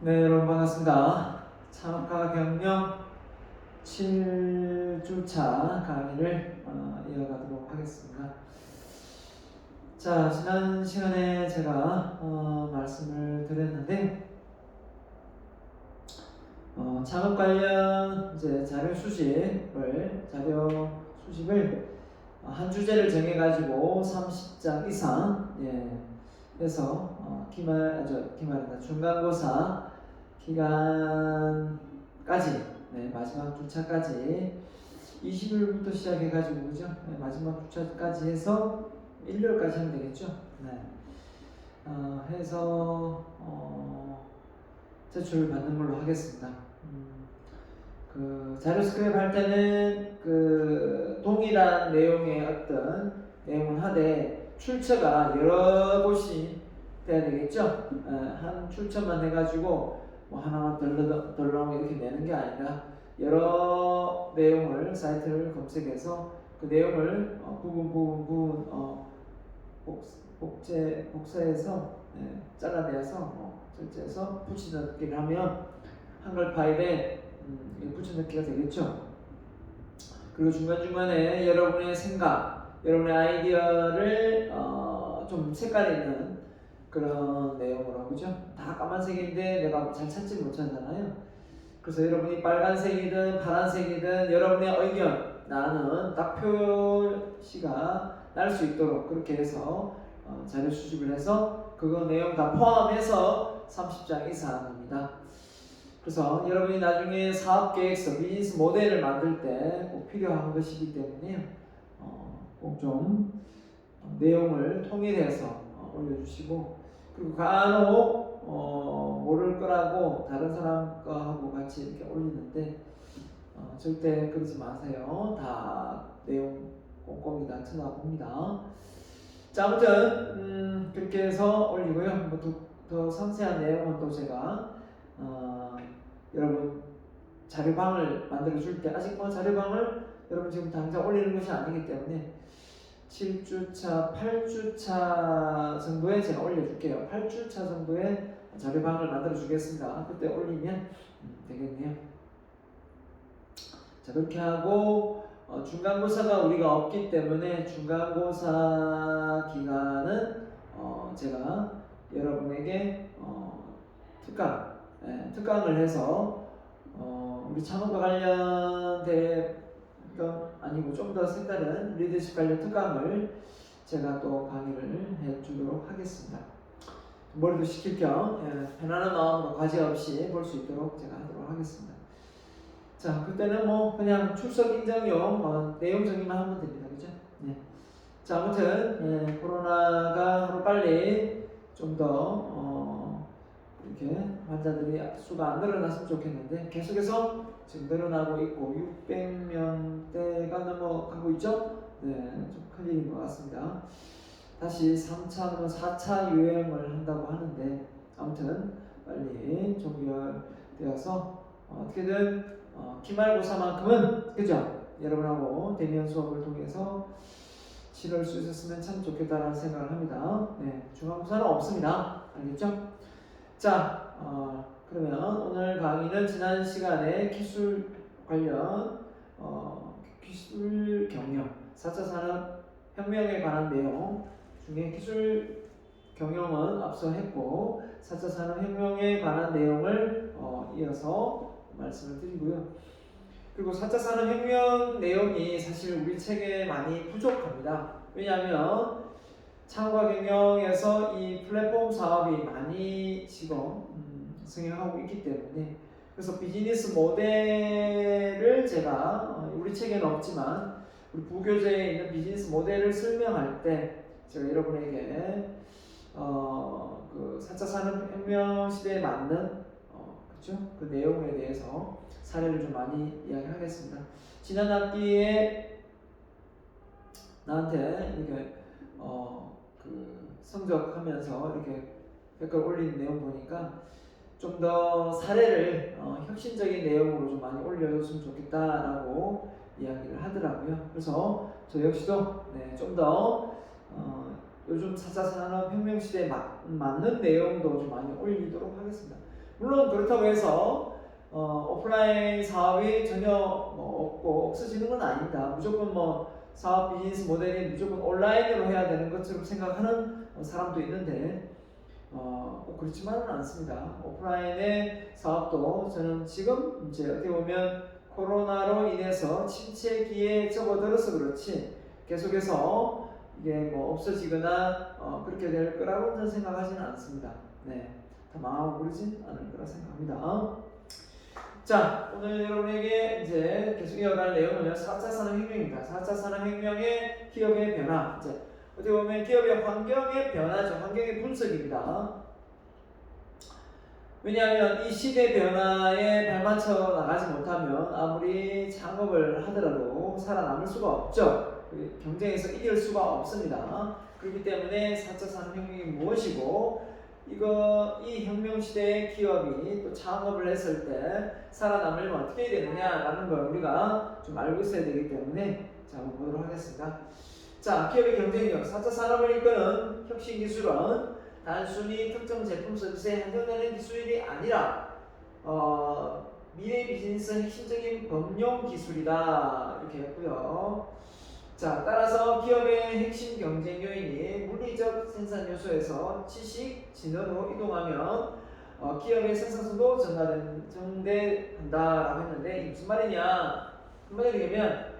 네, 여러분 반갑습니다. 창업가 경영 7주차 강의를 이어가도록 하겠습니다. 자, 지난 시간에 제가 말씀을 드렸는데 창업 관련 이제 자료 수집을 한 주제를 정해가지고 30장 이상 해서 기말이나 중간고사 기간까지 마지막 주차까지 20일부터 시작해가지고 그죠? 마지막 주차까지 해서 1월까지 하면 되겠죠? 해서 제출을 받는 걸로 하겠습니다. 그 자료 스크랩 할 때는 그 동일한 내용의 어떤 내용은 하되 출처가 여러 곳이 돼야 되겠죠. 한 출처만 해가지고 뭐 하나만 덜렁 이렇게 내는 게 아니라 여러 내용을 사이트를 검색해서 그 내용을 부분 복사해서 잘라내서 절제해서 붙여넣기를 하면 한글 파일에 붙여넣기가 되겠죠. 그리고 중간중간에 여러분의 생각, 여러분의 아이디어를 좀 색깔 있는 그런 내용으로, 그죠? 다 까만색인데 내가 잘 찾지 못하잖아요. 그래서 여러분이 빨간색이든 파란색이든 여러분의 의견, 나는 딱 표시가 날 수 있도록 그렇게 해서 자료 수집을 해서 그거 내용 다 포함해서 30장 이상입니다. 그래서 여러분이 나중에 사업계획서, 비즈니스 모델을 만들 때 꼭 필요한 것이기 때문에 꼭 좀 내용을 통일해서 올려주시고, 그리고 간혹 모를 거라고 다른 사람 거하고 같이 이렇게 올리는데 절대 그러지 마세요. 다 내용 꼼꼼히 다 쳐다봅니다. 자, 아무튼 그렇게 해서 올리고요. 더 상세한 내용은 또 제가 여러분 자료방을 만들어 줄 때, 아직 자료방을 여러분 지금 당장 올리는 것이 아니기 때문에 7주차, 8주차 정도에 제가 올려줄게요. 8주차 정도에 자료방을 만들어 주겠습니다. 그때 올리면 되겠네요. 자, 그렇게 하고 중간고사가 우리가 없기 때문에 중간고사 기간은 제가 여러분에게 특강을 해서 우리 창업과 관련된 건 아니고 좀 더 색다른 리더십 관련 특강을 제가 또 강의를 해주도록 하겠습니다. 머리도 식힐 겸 편안한 마음으로 과제 없이 볼 수 있도록 제가 하도록 하겠습니다. 자, 그때는 뭐 그냥 출석 인정용 내용 정리만 하면 됩니다. 그죠? 네. 자, 아무튼 코로나가 하루빨리 좀 더 이렇게 환자들이 수가 안 늘어났으면 좋겠는데 계속해서 지금 늘어나고 있고 600명대가 넘어가고 있죠? 네, 좀 큰일인 것 같습니다. 다시 3차, 4차 유행을 한다고 하는데 아무튼 빨리 종결되어서 어떻게든 기말고사만큼은 그죠? 여러분하고 대면 수업을 통해서 치를 수 있었으면 참 좋겠다라는 생각을 합니다. 네, 중간고사는 없습니다. 알겠죠? 자, 그러면 오늘 강의는 지난 시간에 기술 관련 기술 경영, 4차 산업혁명에 관한 내용 중에 기술 경영은 앞서 했고 4차 산업혁명에 관한 내용을 이어서 말씀을 드리고요. 그리고 4차 산업혁명 내용이 사실 우리 책에 많이 부족합니다. 왜냐하면 창업과 경영에서 이 플랫폼 사업이 많이 지금 승행하고 있기 때문에, 그래서 비즈니스 모델을 제가 우리 책에는 없지만 우리 부교재에 있는 비즈니스 모델을 설명할 때 제가 여러분에게 그 4차 산업혁명 시대에 맞는 그렇죠? 그 내용에 대해서 사례를 좀 많이 이야기하겠습니다. 지난 학기에 나한테 이렇게 그 성적하면서 이렇게 댓글 올리는 내용 보니까 좀 더 사례를 혁신적인 내용으로 좀 많이 올려줬으면 좋겠다라고 이야기를 하더라고요. 그래서 저 역시도 좀 더 요즘 4차 산업혁명 시대에 맞는 내용도 좀 많이 올리도록 하겠습니다. 물론 그렇다고 해서 오프라인 사업이 전혀 없고 없어지는 건 아닙니다. 무조건 사업 비즈니스 모델이 무조건 온라인으로 해야 되는 것처럼 생각하는 사람도 있는데 꼭 그렇지만은 않습니다. 오프라인의 사업도 저는 지금 이제 어떻게 보면 코로나로 인해서 침체기에 접어들어서 그렇지 계속해서 이게 없어지거나 그렇게 될 거라고 저는 생각하지는 않습니다. 네, 다 망하고 그러진 않을 거라 생각합니다. 자, 오늘 여러분에게 이제 계속 이어갈 내용은요, 4차 산업혁명입니다. 4차 산업혁명의 기업의 변화. 이제 어떻게 보면 기업의 환경의 변화죠. 환경의 분석입니다. 왜냐하면 이 시대 변화에 발맞춰 나가지 못하면 아무리 창업을 하더라도 살아남을 수가 없죠. 경쟁에서 이길 수가 없습니다. 그렇기 때문에 4차 산업혁명이 무엇이고 이 혁명 시대의 기업이 또 창업을 했을 때 살아남으려면 어떻게 해야 되느냐라는 걸 우리가 좀 알고 있어야 되기 때문에 자, 한번 보도록 하겠습니다. 자, 기업의 경쟁력, 4차 산업을 이끄는 혁신 기술은 단순히 특정 제품 서비스에 한정되는 기술이 아니라 미래 비즈니스 핵심적인 범용 기술이다 이렇게 했고요. 자, 따라서 기업의 핵심 경쟁 요인이 물리적 생산 요소에서 지식, 진흥으로 이동하면 기업의 생산성도 증대한다라고 했는데 이게 무슨 말이냐? 한마디로 얘기하면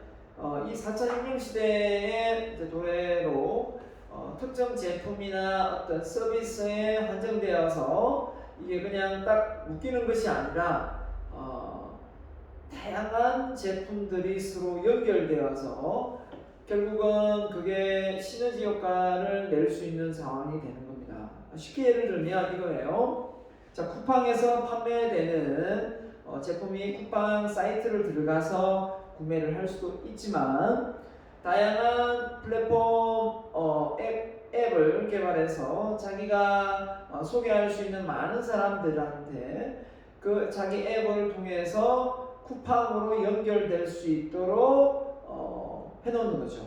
이 4차 혁명 시대의 도래로 특정 제품이나 어떤 서비스에 한정되어서 이게 그냥 딱 묶이는 것이 아니라 다양한 제품들이 서로 연결되어서 결국은 그게 시너지 효과를 낼 수 있는 상황이 되는 겁니다. 쉽게 예를 들면 이거예요. 자, 쿠팡에서 판매되는 제품이 쿠팡 사이트를 들어가서 구매를 할 수도 있지만 다양한 플랫폼 앱을 개발해서 자기가 소개할 수 있는 많은 사람들한테 그 자기 앱을 통해서 쿠팡으로 연결될 수 있도록 해놓는 거죠.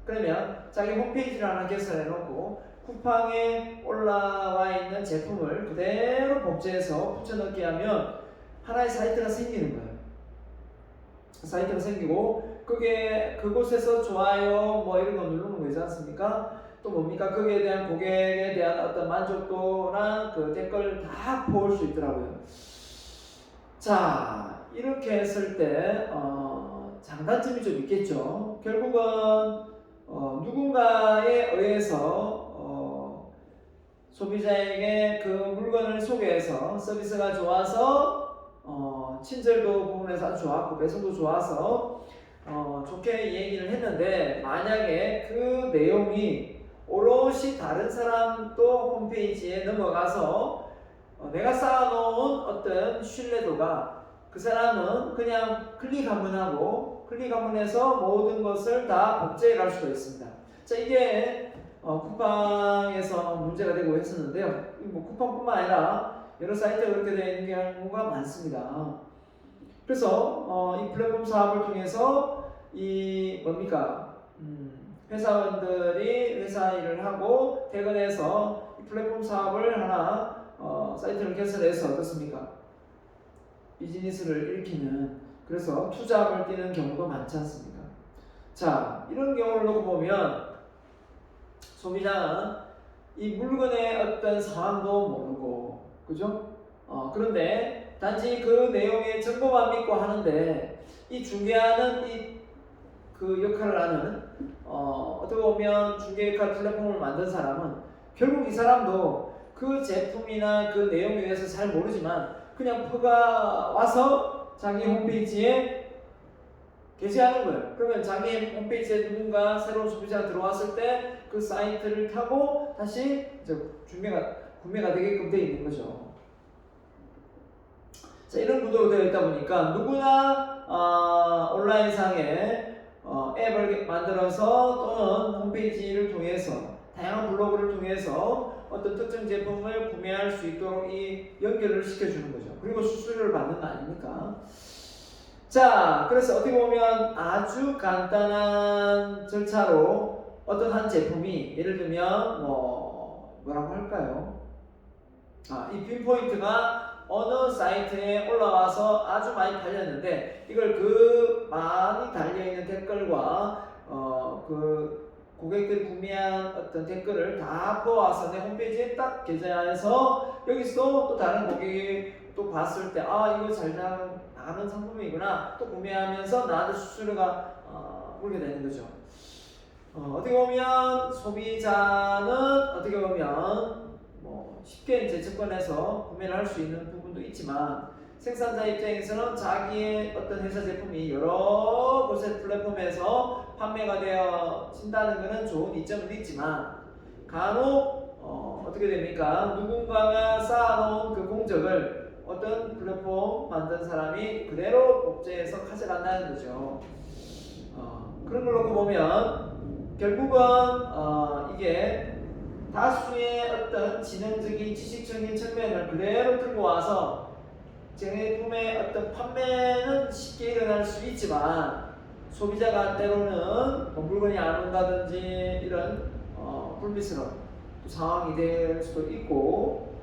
그러면 자기 홈페이지를 하나 개설해 놓고 쿠팡에 올라와 있는 제품을 그대로 복제해서 붙여넣기 하면 하나의 사이트가 생기는 거예요. 사이트가 생기고 그곳에서 좋아요 이런 거 누르는 거지 않습니까? 또 뭡니까? 거기에 대한 고객에 대한 어떤 만족도나 그 댓글 다 볼 수 있더라고요. 자, 이렇게 했을 때 장단점이 좀 있겠죠. 결국은 누군가에 의해서 소비자에게 그 물건을 소개해서 서비스가 좋아서 친절도 부분에서 아주 좋았고 배송도 좋아서 좋게 얘기를 했는데 만약에 그 내용이 오롯이 다른 사람 또 홈페이지에 넘어가서 내가 쌓아놓은 어떤 신뢰도가 그 사람은 그냥 클릭 한번 하고 클릭 한번 해서 모든 것을 다 복제해 갈 수가 있습니다. 자, 이게 쿠팡에서 문제가 되고 했었는데요. 쿠팡뿐만 아니라 여러 사이트가 그렇게 되어 있는 경우가 많습니다. 그래서 이 플랫폼 사업을 통해서 회사원들이 회사 일을 하고 퇴근해서 이 플랫폼 사업을 하나 사이트를 개설해서 어떻습니까? 비즈니스를 일으키는 그래서 투잡을 뛰는 경우도 많지 않습니까? 자, 이런 경우를 놓고 보면 소비자는 이 물건의 어떤 상황도 모르고 그죠? 그런데 단지 그 내용의 정보만 믿고 하는데 이 중개하는 그 역할을 하는 어떻게 보면 중개 역할 플랫폼을 만든 사람은 결국 이 사람도 그 제품이나 그 내용에 대해서 잘 모르지만 그냥 퍼가 와서 자기 홈페이지에 게시하는 거예요. 그러면 자기 홈페이지에 누군가 새로운 소비자가 들어왔을 때 그 사이트를 타고 다시 이제 구매가 되게끔 되어 있는 거죠. 자, 이런 구도로 되어 있다 보니까 누구나 온라인상에 앱을 만들어서 또는 홈페이지를 통해서 다양한 블로그를 통해서 어떤 특정 제품을 구매할 수 있도록 이 연결을 시켜주는 거죠. 그리고 수수료를 받는 거 아닙니까? 자, 그래서 어떻게 보면 아주 간단한 절차로 어떤 한 제품이 예를 들면 뭐라고 할까요? 이 핀포인트가 어느 사이트에 올라와서 아주 많이 팔렸는데 이걸 그 많이 달려있는 댓글과 그 고객들이 구매한 어떤 댓글을 다 보아서 내 홈페이지에 딱 게재해서 여기서 또 다른 고객이 또 봤을 때 이거 잘 나가는 상품이구나 또 구매하면서 나한테 수수료가 오르게 되는 거죠. 어떻게 보면 소비자는 어떻게 보면 쉽게 이제 접근해서 구매를 할 수 있는 부분도 있지만 생산자 입장에서는 자기의 어떤 회사 제품이 여러 곳의 플랫폼에서 판매가 되어진다는 것은 좋은 이점은 있지만 간혹 어떻게 됩니까? 누군가가 쌓아놓은 그 공적을 어떤 플랫폼 만든 사람이 그대로 복제해서 가져간다는 거죠. 그런 걸 놓고 보면 결국은 이게 다수의 어떤 지능적인 지식적인 측면을 그대로 들고 와서 제품의 어떤 판매는 쉽게 일어날 수 있지만 소비자가 때로는 물건이 안 온다든지 이런 불미스러운 상황이 될 수도 있고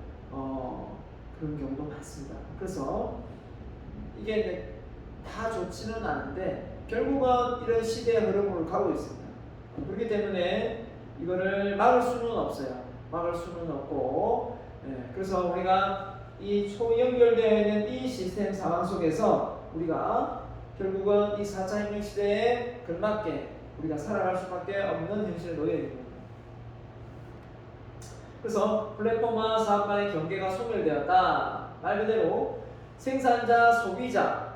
그런 경우도 많습니다. 그래서 이게 다 좋지는 않은데 결국은 이런 시대의 흐름으로 가고 있습니다. 그렇기 때문에 이거를 막을 수는 없어요. 막을 수는 없고 그래서 우리가 이 초연결되어 있는 이 시스템 상황 속에서 우리가 결국은 이 4차 혁명 시대에 걸맞게 우리가 살아갈 수밖에 없는 현실에 놓여 있는 겁니다. 그래서 플랫폼과 사업 간의 경계가 소멸되었다. 말 그대로 생산자, 소비자,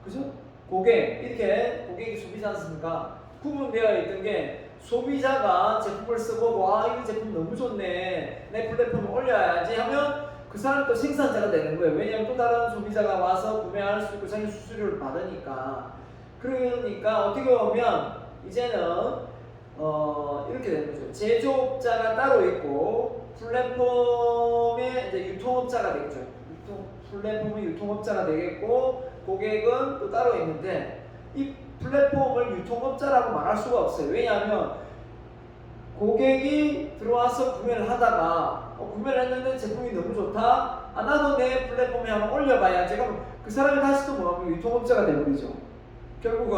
그죠? 고객, 이렇게 고객이 소비자 않습니까? 구분되어 있던 게 소비자가 제품을 쓰고 이 제품 너무 좋네 내 플랫폼에 올려야지 하면 그 사람은 또 생산자가 되는 거예요. 왜냐하면 또 다른 소비자가 와서 구매할 수 있고 자기 수수료를 받으니까. 그러니까 어떻게 보면 이제는 이렇게 되는 거죠. 제조업자가 따로 있고 플랫폼의 이제 유통업자가 되겠죠. 플랫폼의 유통업자가 되겠고 고객은 또 따로 있는데 이 플랫폼을 유통업자라고 말할 수가 없어요. 왜냐하면 고객이 들어와서 구매를 하다가 구매를 했는데 제품이 너무 좋다. 나도 내 플랫폼에 한번 올려봐야지. 그럼 그 사람이 다시 또 뭐하면 유통업자가 되버리죠. 결국은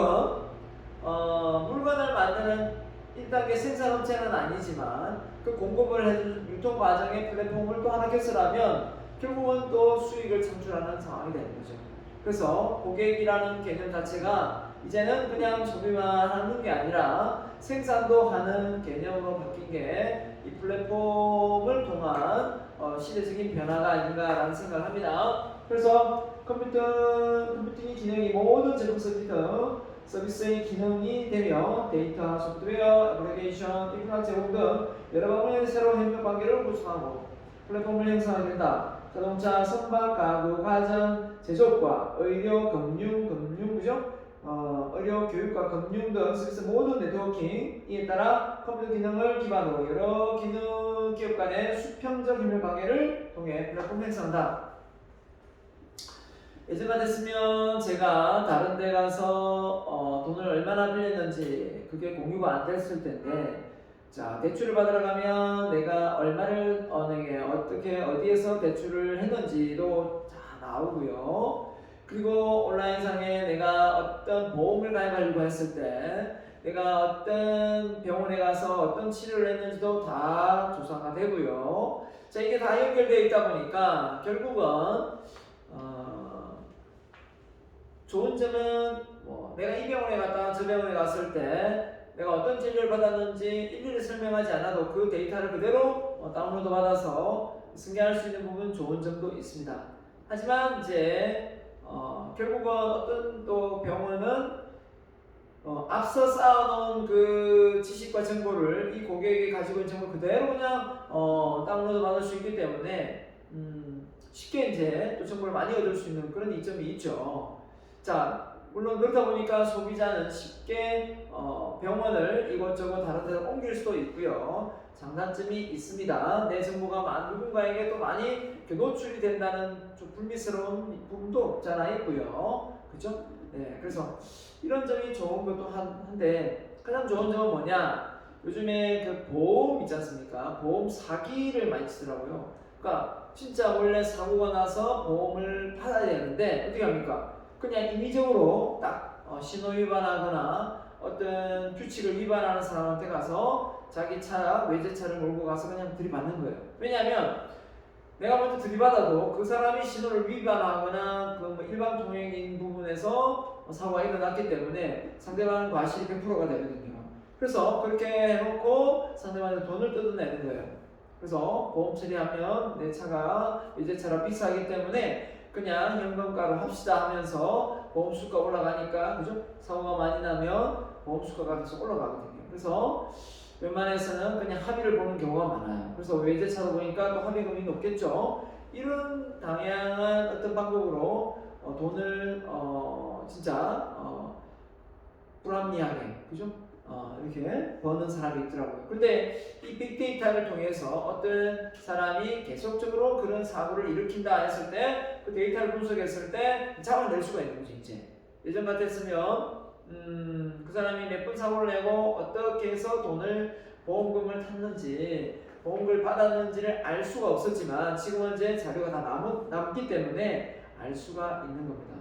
물건을 만드는 1단계 생산업체는 아니지만 그 공급을 해준 유통 과정의 플랫폼을 또 하나 개설하면 결국은 또 수익을 창출하는 상황이 되는 거죠. 그래서 고객이라는 개념 자체가 이제는 그냥 소비만 하는 게 아니라 생산도 하는 개념으로 바뀐 게 이 플랫폼을 통한 시대적인 변화가 아닌가라는 생각을 합니다. 그래서 컴퓨팅의 기능이 모든 제품 서비스의 기능이 되며 데이터, 소프트웨어, 애플리케이션, 인프라 제공 등 여러 방면의 새로운 협력 관계를 구성하고 플랫폼을 형성하게 된다. 자동차, 선박, 가구, 가전, 제조업과 의료, 금융, 그죠? 의료, 교육과 금융 등 서비스 모든 네트워킹에 따라 컴퓨터 기능을 기반으로 여러 기업 간의 수평적 협력 관계를 통해 플랫폼을 형성한다. 예전 같았으면 제가 다른 데 가서 돈을 얼마나 빌렸는지 그게 공유가 안 됐을 텐데 자, 대출을 받으러 가면 내가 얼마를 어떻게 어디에서 대출을 했는지도 다 나오고요. 그리고 온라인상에 내가 어떤 보험을 가입하려고 했을 때 내가 어떤 병원에 가서 어떤 치료를 했는지도 다 조사가 되고요. 자, 이게 다 연결되어 있다 보니까 결국은 좋은 점은 내가 이 병원에 갔다 저 병원에 갔을 때 내가 어떤 진료를 받았는지 일일이 설명하지 않아도 그 데이터를 그대로 다운로드 받아서 승계할 수 있는 부분 좋은 점도 있습니다. 하지만 이제 결국은 어떤 또 병원은 앞서 쌓아놓은 그 지식과 정보를 이 고객이 가지고 있는 정보 그대로 그냥 다운로드 받을 수 있기 때문에 쉽게 이제 또 정보를 많이 얻을 수 있는 그런 이점이 있죠. 자, 물론 그렇다 보니까 소비자는 쉽게 병원을 이것저것 다른 데로 옮길 수도 있고요. 장단점이 있습니다. 내 정보가 누군가에게 또 많이 노출이 된다는 좀 불미스러운 부분도 없잖아 있고요. 그죠? 네, 그래서 이런 점이 좋은 것도 한데 가장 좋은 점은 뭐냐? 요즘에 그 보험 있지 않습니까? 보험 사기를 많이 치더라고요. 그러니까 진짜 원래 사고가 나서 보험을 받아야 되는데 어떻게 합니까? 그냥 임의적으로 딱 신호 위반하거나 어떤 규칙을 위반하는 사람한테 가서 자기 차, 외제차를 몰고 가서 그냥 들이받는 거예요. 왜냐하면 내가 먼저 들이받아도 그 사람이 신호를 위반하거나 그 뭐 일반 통행인 부분에서 사고가 일어났기 때문에 상대방 과실이 100%가 되거든요. 그래서 그렇게 해놓고 상대방한테 돈을 뜯어내는 거예요. 그래서 보험 처리하면 내 차가 외제차라 비싸기 때문에 그냥 현금가로 합시다 하면서 보험수가 올라가니까, 그죠? 사고가 많이 나면 보험수가가 계속 올라가거든요. 그래서 웬만해서는 그냥 합의를 보는 경우가 많아요. 그래서 외제차로 보니까 또 합의금이 높겠죠. 이런 다양한 어떤 방법으로 돈을 진짜 불합리하게, 그죠? 이렇게 버는 사람이 있더라고요. 근데 이 빅데이터를 통해서 어떤 사람이 계속적으로 그런 사고를 일으킨다 했을 때 그 데이터를 분석했을 때 잡아낼 수가 있는 거죠. 이제 예전 같았으면 그 사람이 몇 번 사고를 내고 어떻게 해서 돈을 보험금을 탔는지 보험금을 받았는지를 알 수가 없었지만 지금은 이제 자료가 다 남기 때문에 알 수가 있는 겁니다.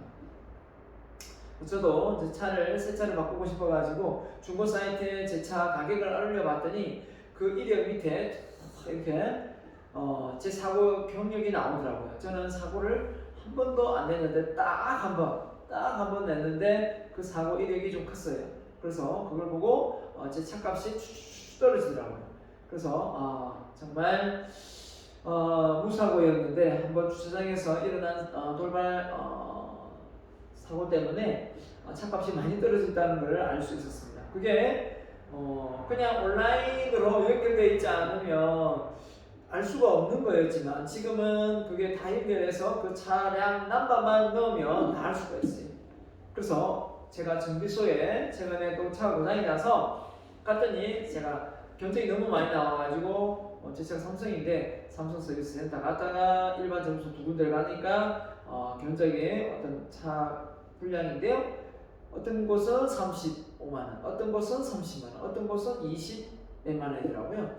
저도 이제 새 차를 바꾸고 싶어가지고 중고 사이트에 제 차 가격을 올려봤더니 그 이력 밑에 이렇게 제 사고 경력이 나오더라고요. 저는 사고를 한 번도 안 냈는데 딱 한 번 냈는데 그 사고 이력이 좀 컸어요. 그래서 그걸 보고 제 차값이 쭉 떨어지더라고요. 그래서 정말 무사고였는데 한번 주차장에서 일어난 돌발 사고 때문에 차값이 많이 떨어졌다는 걸 알 수 있었습니다. 그게 그냥 온라인으로 연결되어 있지 않으면 알 수가 없는 거였지만 지금은 그게 다 연결해서 그 차량 넘버만 넣으면 다 알 수가 있어요. 그래서 제가 정비소에 최근에 또 차가 고장이 나서 갔더니 제가 견적이 너무 많이 나와가지고 제 차가 삼성인데 삼성 서비스 센터 갔다가 일반 점수 두 군데를 가니까 견적이 어떤 차 분량인데요. 어떤 곳은 35만원, 어떤 곳은 30만원, 어떤 곳은 20 몇만 원이더라고요.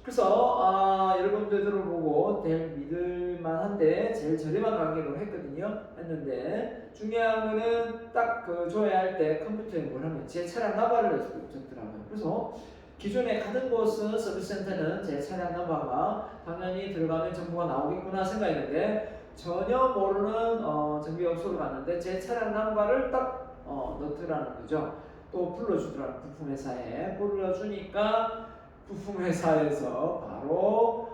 그래서 여러분들을 보고 믿을만한데 제일 저렴한 가격으로 했는데 중요한 거는 딱 그 조회할 때 컴퓨터에 뭘 하면 제 차량 나발을 적더라고요. 그래서 기존에 가던 곳은 서비스 센터는 제 차량 넘버가 당연히 들어가면 정보가 나오겠구나 생각했는데 전혀 모르는 정비업소로 갔는데 제 차량 넘버를 딱 넣더라는 거죠. 또 불러주더라고요. 부품회사에 불러주니까 부품회사에서 바로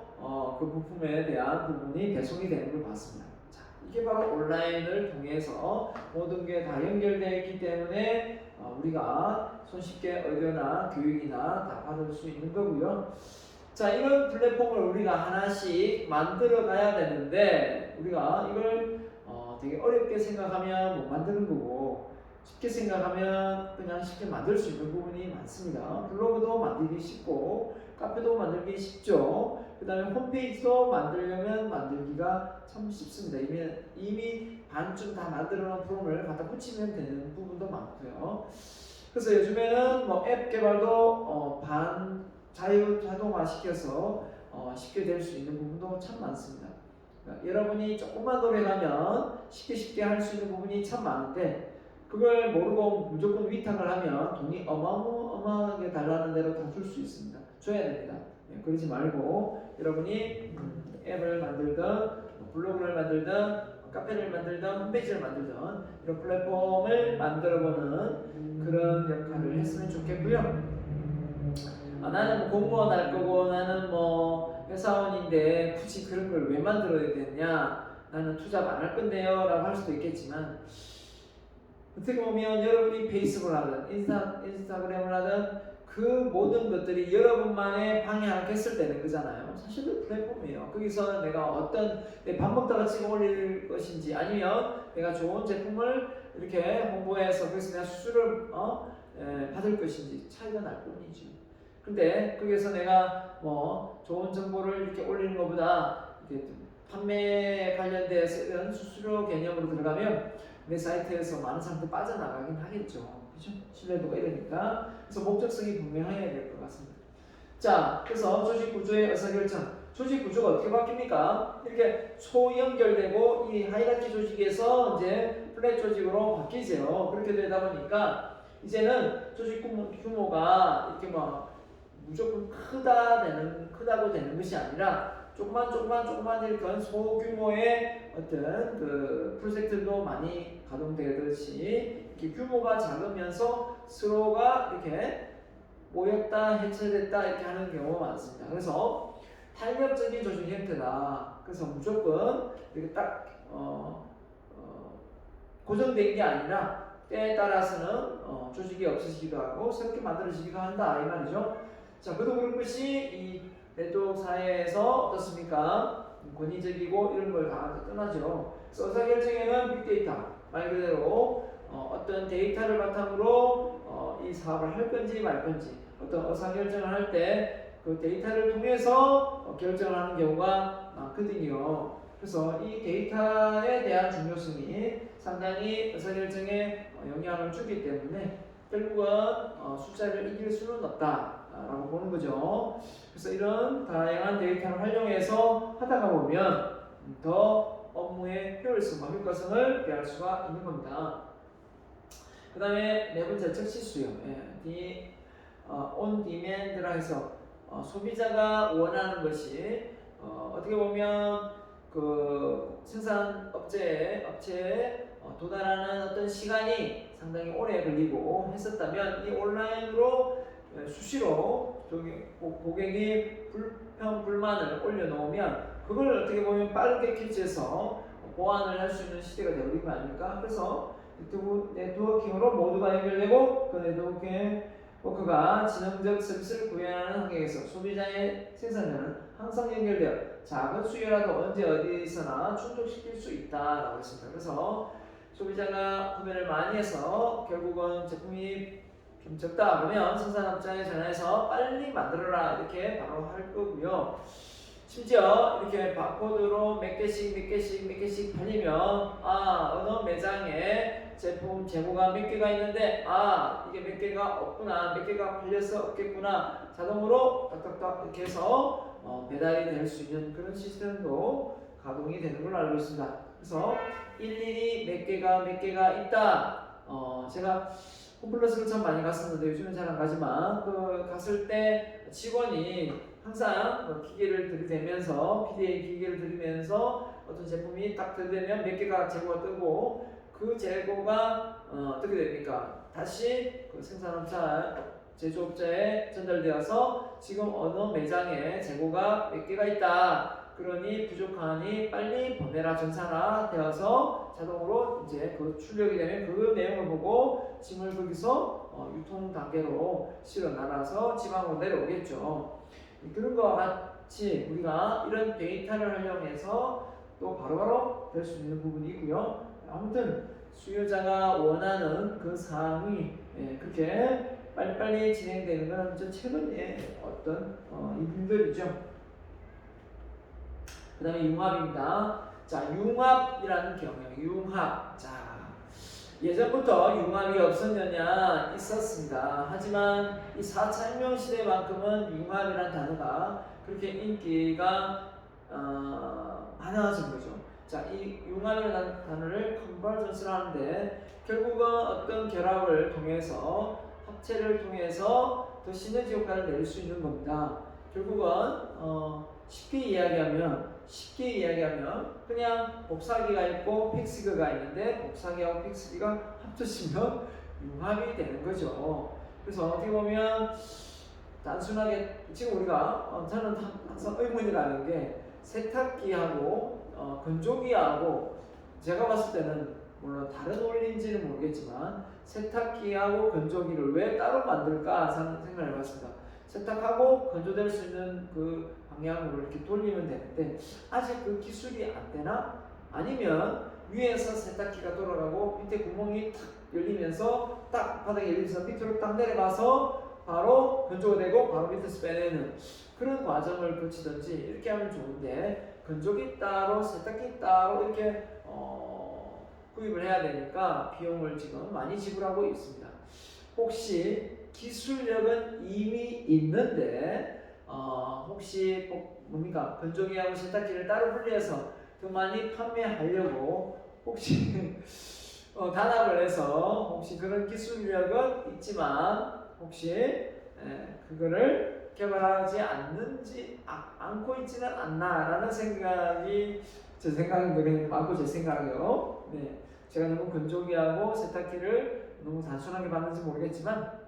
그 부품에 대한 부분이 배송이 되는 걸 봤습니다. 자, 이게 바로 온라인을 통해서 모든 게 다 연결되어 있기 때문에 우리가 손쉽게 의료나 교육이나 다 받을 수 있는 거고요. 자, 이런 플랫폼을 우리가 하나씩 만들어 가야 되는데 우리가 이걸 되게 어렵게 생각하면 못 만드는 거고 쉽게 생각하면 그냥 쉽게 만들 수 있는 부분이 많습니다. 블로그도 만들기 쉽고 카페도 만들기 쉽죠. 그 다음에 홈페이지도 만들려면 만들기가 참 쉽습니다. 이미 반쯤 다 만들어 놓은 프롬을 갖다 붙이면 되는 부분도 많고요. 그래서 요즘에는 뭐 앱 개발도 반 자유 자동화 시켜서 쉽게 될 수 있는 부분도 참 많습니다. 그러니까 여러분이 조금만 노력하면 쉽게 할 수 있는 부분이 참 많은데 그걸 모르고 무조건 위탁을 하면 돈이 어마어마하게 달라는 대로 다 줄 수 있습니다. 줘야 됩니다. 그러지 말고 여러분이 앱을 만들든 블로그를 만들든 카페를 만들든 홈페이지를 만들든 이런 플랫폼을 만들어보는 그런 역할을 했으면 좋겠고요. 나는 뭐 공무원 할 거고 나는 뭐 회사원인데 굳이 그런 걸 왜 만들어야 되냐, 나는 투잡 안 할 건데요 라고 할 수도 있겠지만 어떻게 보면 여러분이 페이스북을 하든 인스타그램을 하든 그 모든 것들이 여러분만의 방향을 깼을 때는 거잖아요. 사실 그 플랫폼이에요. 거기서 내가 어떤 밥 먹다가 찍어 올릴 것인지 아니면 내가 좋은 제품을 이렇게 홍보해서 그래서 내가 수수료를 받을 것인지 차이가 날 뿐이지. 근데 거기에서 내가 뭐 좋은 정보를 이렇게 올리는 것보다 이렇게 판매 관련돼서 이런 수수료 개념으로 들어가면 내 사이트에서 많은 사람들이 빠져나가긴 하겠죠. 그죠? 신뢰도가 이러니까. 그래서 목적성이 분명해야 될 것 같습니다. 자, 그래서 조직 구조의 의사결정. 조직 구조가 어떻게 바뀝니까? 이렇게 소연결되고 이 하이라키 조직에서 이제 플랫 조직으로 바뀌죠. 그렇게 되다 보니까 이제는 조직 규모가 이렇게 뭐 무조건 크다고 되는 것이 아니라 조그만 이렇게 소규모의 어떤 그 프로젝트도 많이 가동되듯이 이렇게 규모가 작으면서 서로가 이렇게 모였다 해체됐다 이렇게 하는 경우가 많습니다. 그래서 탄력적인 조직 형태다. 그래서 무조건 이렇게 딱 고정된 게 아니라 때에 따라서는 조직이 없어지기도 하고 새롭게 만들어지기도 한다 이 말이죠. 자, 그도 그런 것이 이 네트워크 사회에서 어떻습니까? 권위적이고 이런 걸 다 떠나죠. 그래서 의사결정에는 빅데이터 말 그대로 어떤 데이터를 바탕으로 이 사업을 할 건지 말 건지 어떤 의사결정을 할 때 그 데이터를 통해서 결정을 하는 경우가 많거든요. 그래서 이 데이터에 대한 중요성이 상당히 의사결정에 영향을 주기 때문에 결국은 숫자를 이길 수는 없다라고 보는 거죠. 그래서 이런 다양한 데이터를 활용해서 하다가 보면 더 업무의 효율성과 효과성을 배울 수가 있는 겁니다. 그 다음에 네 번째 즉시수요. on demand라 해서 소비자가 원하는 것이 어떻게 보면 그 생산 업체에 도달하는 어떤 시간이 상당히 오래 걸리고 했었다면 이 온라인으로 수시로 고객이 불만을 올려놓으면 그걸 어떻게 보면 빠르게 캐치해서 보완을 할 수 있는 시대가 되어버린 거 아닙니까? 그래서 네트워킹으로 모두가 연결되고 그 네트워크가 지능적 서비스를 구현하는 환경에서 소비자의 생산자는 항상 연결되어 작은 수요라도 언제 어디서나 충족시킬 수 있다라고 했습니다. 그래서 소비자가 구매를 많이 해서 결국은 제품이 좀 적다 그러면 생산업자에 전화해서 빨리 만들어라 이렇게 바로 할 거고요. 심지어 이렇게 바코드로 몇 개씩 팔리면 어느 매장에 제품 재고가 몇 개가 있는데 이게 몇 개가 없구나, 몇 개가 팔려서 없겠구나 자동으로 딱딱딱 이렇게 해서 배달이 될 수 있는 그런 시스템도 가동이 되는 걸로 알고 있습니다. 그래서 일일이 몇 개가 있다. 제가 홈플러스를 참 많이 갔었는데 요즘은 잘 안 가지만 갔을 때 직원이 항상 기계를 들이대면서 PDA 기계를 들이면서 어떤 제품이 딱 들이대면 몇 개가 재고가 뜨고 그 재고가 어떻게 됩니까? 다시 그 생산업자 제조업자에 전달되어서 지금 어느 매장에 재고가 몇 개가 있다. 그러니 부족하니 빨리 보내라 전산화 되어서 자동으로 이제 그 출력이 되면 그 내용을 보고 짐을 거기서 유통 단계로 실어 나가서 지방으로 내려오겠죠. 그런 것과 같이 우리가 이런 데이터를 활용해서 또 바로바로 될 수 있는 부분이 있고요. 아무튼 수요자가 원하는 그 사항이 그렇게 빨리빨리 진행되는 건 최근에 어떤 일들이죠. 그 다음에 융합입니다. 자, 융합이라는 경영, 융합. 자, 예전부터 융합이 없었느냐? 있었습니다. 하지만 이 4차 혁명 시대만큼은 융합이라는 단어가 그렇게 인기가 많아진 거죠. 자, 이 융합이라는 단어를 컨버전스를 하는데 결국은 어떤 결합을 통해서 합체를 통해서 더 시너지 효과를 낼 수 있는 겁니다. 결국은 쉽게 이야기하면 그냥 복사기가 있고 픽스기가 있는데 복사기하고 픽스기가 합쳐지면 융합이 되는 거죠. 그래서 어떻게 보면 단순하게 지금 우리가 저는 항상 의문이 가는 게 세탁기하고 건조기하고 제가 봤을 때는 물론 다른 원리인지는 모르겠지만 세탁기하고 건조기를 왜 따로 만들까 생각을 해봤습니다. 세탁하고 건조될 수 있는 그 방향으로 이렇게 돌리면 되는데 아직 그 기술이 안 되나? 아니면 위에서 세탁기가 돌아가고 밑에 구멍이 탁 열리면서 딱 바닥에 열리면서 밑으로 딱 내려가서 바로 건조가 되고 바로 밑에서 빼내는 그런 과정을 거치든지 이렇게 하면 좋은데 건조기 따로 세탁기 따로 이렇게 구입을 해야 되니까 비용을 지금 많이 지불하고 있습니다. 혹시 기술력은 이미 있는데 혹시 뭡니까? 건조기하고 세탁기를 따로 분리해서 더 많이 판매하려고 혹시 단합을 해서 혹시 그런 기술력은 있지만 혹시 그거를 개발하지 않고 있지는 않나라는 생각이 제 생각은 많고 제 생각이요. 네, 제가 너무 건조기하고 세탁기를 너무 단순하게 봤는지 모르겠지만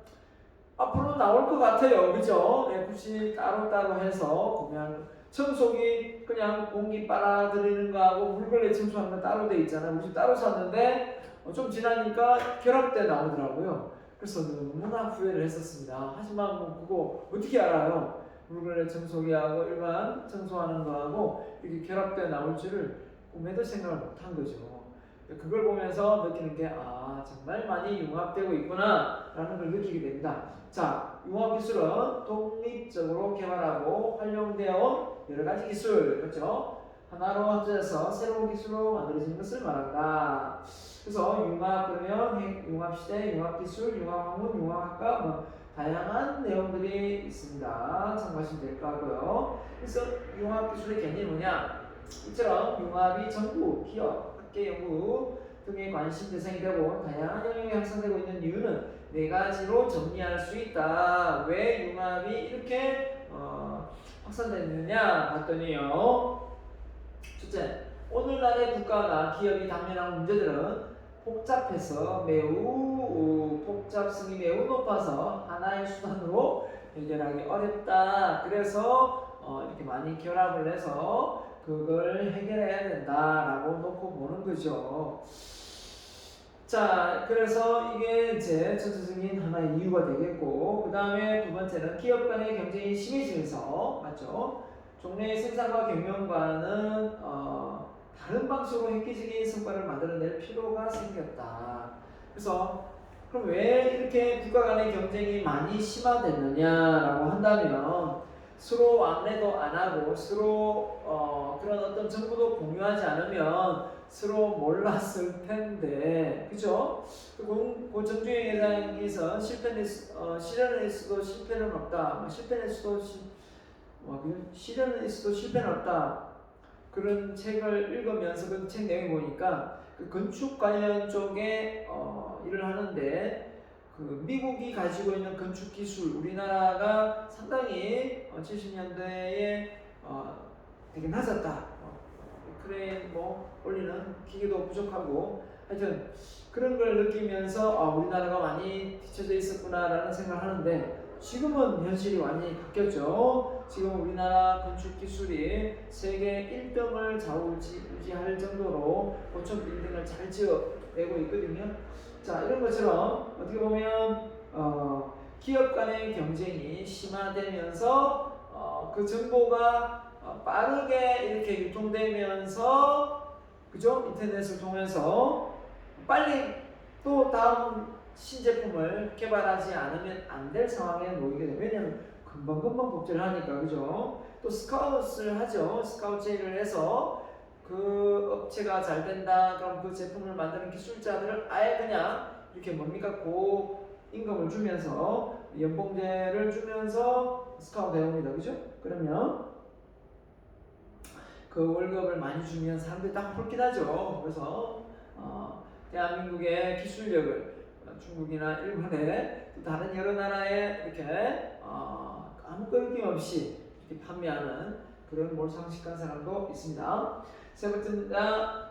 앞으로 나올 것 같아요. 그죠? 네, 굳이 따로따로 해서 보면 청소기 그냥 공기 빨아들이는 거하고 물걸레 청소하는 거 따로 돼 있잖아요. 우리 집 따로 샀는데 좀 지나니까 결합돼 나오더라고요. 그래서 너무나 후회를 했었습니다. 하지만 뭐 그거 어떻게 알아요? 물걸레 청소기하고 일반 청소하는 거하고 이렇게 결합돼 나올 줄을 꿈에도 생각을 못한 거죠. 그걸 보면서 느끼는 게 정말 많이 융합되고 있구나 라는 걸 느끼게 됩니다. 자, 융합기술은 독립적으로 개발하고 활용되어 온 여러가지 기술, 그렇죠? 하나로 합쳐져서 새로운 기술로 만들어지는 것을 말한다. 그래서 융합 그러면 융합시대, 융합기술, 융합학문, 융합학과 뭐 다양한 내용들이 있습니다. 참고하시면 될 것 같고요. 그래서 융합기술의 개념이 뭐냐? 이처럼 융합이 정부, 기업, 학계 연구 등의 관심 대상이 되고 다양한 영역이 확산되고 있는 이유는 네 가지로 정리할 수 있다. 왜 융합이 이렇게 확산됐느냐 봤더니요. 첫째, 오늘날의 국가나 기업이 당면한 문제들은 복잡해서 복잡성이 매우 높아서 하나의 수단으로 해결하기 어렵다. 그래서 이렇게 많이 결합을 해서 그걸 해결해야 된다라고 놓고 보는 거죠. 자, 그래서 이게 이제 전체적인 하나의 이유가 되겠고, 그 다음에 두 번째는 기업 간의 경쟁이 심해지면서, 맞죠? 종래의 생산과 경영과는 다른 방식으로 획기적인 성과를 만들어낼 필요가 생겼다. 그래서 그럼 왜 이렇게 국가 간의 경쟁이 많이 심화됐느냐라고 한다면 서로 왕래도 안 하고 서로 그런 어떤 정보도 공유하지 않으면 서로 몰랐을 텐데, 그죠? 고 정주행 회장에서 실현을 했어도 실패는 없다. 실패는 했어도 실현을 했어도 실패는 없다. 그런 책을 읽으면서 그 책 내용 보니까 그 건축 관련 쪽에 일을 하는데 그 미국이 가지고 있는 건축 기술 우리나라가 상당히 70년대에 되게 낮았다. 크레인 올리는 기계도 부족하고 하여튼 그런 걸 느끼면서 우리나라가 많이 뒤쳐져 있었구나라는 생각을 하는데 지금은 현실이 완전히 바뀌었죠. 지금 우리나라 건축 기술이 세계 1등을 좌우지할 정도로 고층 빌딩을 잘 지어내고 있거든요. 자, 이런 것처럼 어떻게 보면 기업 간의 경쟁이 심화되면서 그 정보가 빠르게 이렇게 유통되면서, 그죠? 인터넷을 통해서 빨리 또 다음 신제품을 개발하지 않으면 안 될 상황에 놓이게 돼요. 왜냐하면 금방금방 복제를 하니까, 그죠? 또 스카웃을 하죠. 스카웃 제의를 해서 그 업체가 잘 된다. 그럼 그 제품을 만드는 기술자들을 아예 그냥 이렇게 고임금을 주면서 연봉제를 주면서 스카웃 해옵니다. 그죠? 그러면 그 월급을 많이 주면 사람들이 딱 홀긴 하죠. 그래서 대한민국의 기술력을 중국이나 일본에 또 다른 여러 나라에 이렇게 아무 끊김 없이 이렇게 판매하는 그런 몰상식한 사람도 있습니다. 세 번째는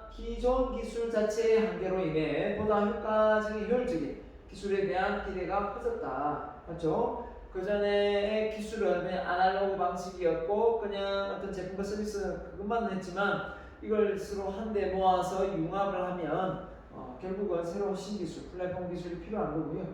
기존 기술 자체의 한계로 인해 보다 효과적인 효율적인 기술에 대한 기대가 커졌다. 맞죠? 그 전에 기술은 그냥 아날로그 방식이었고 그냥 어떤 제품과 서비스 그것만 했지만 이걸 서로 한데 모아서 융합을 하면 결국은 새로운 신기술, 플랫폼 기술이 필요한 거고요.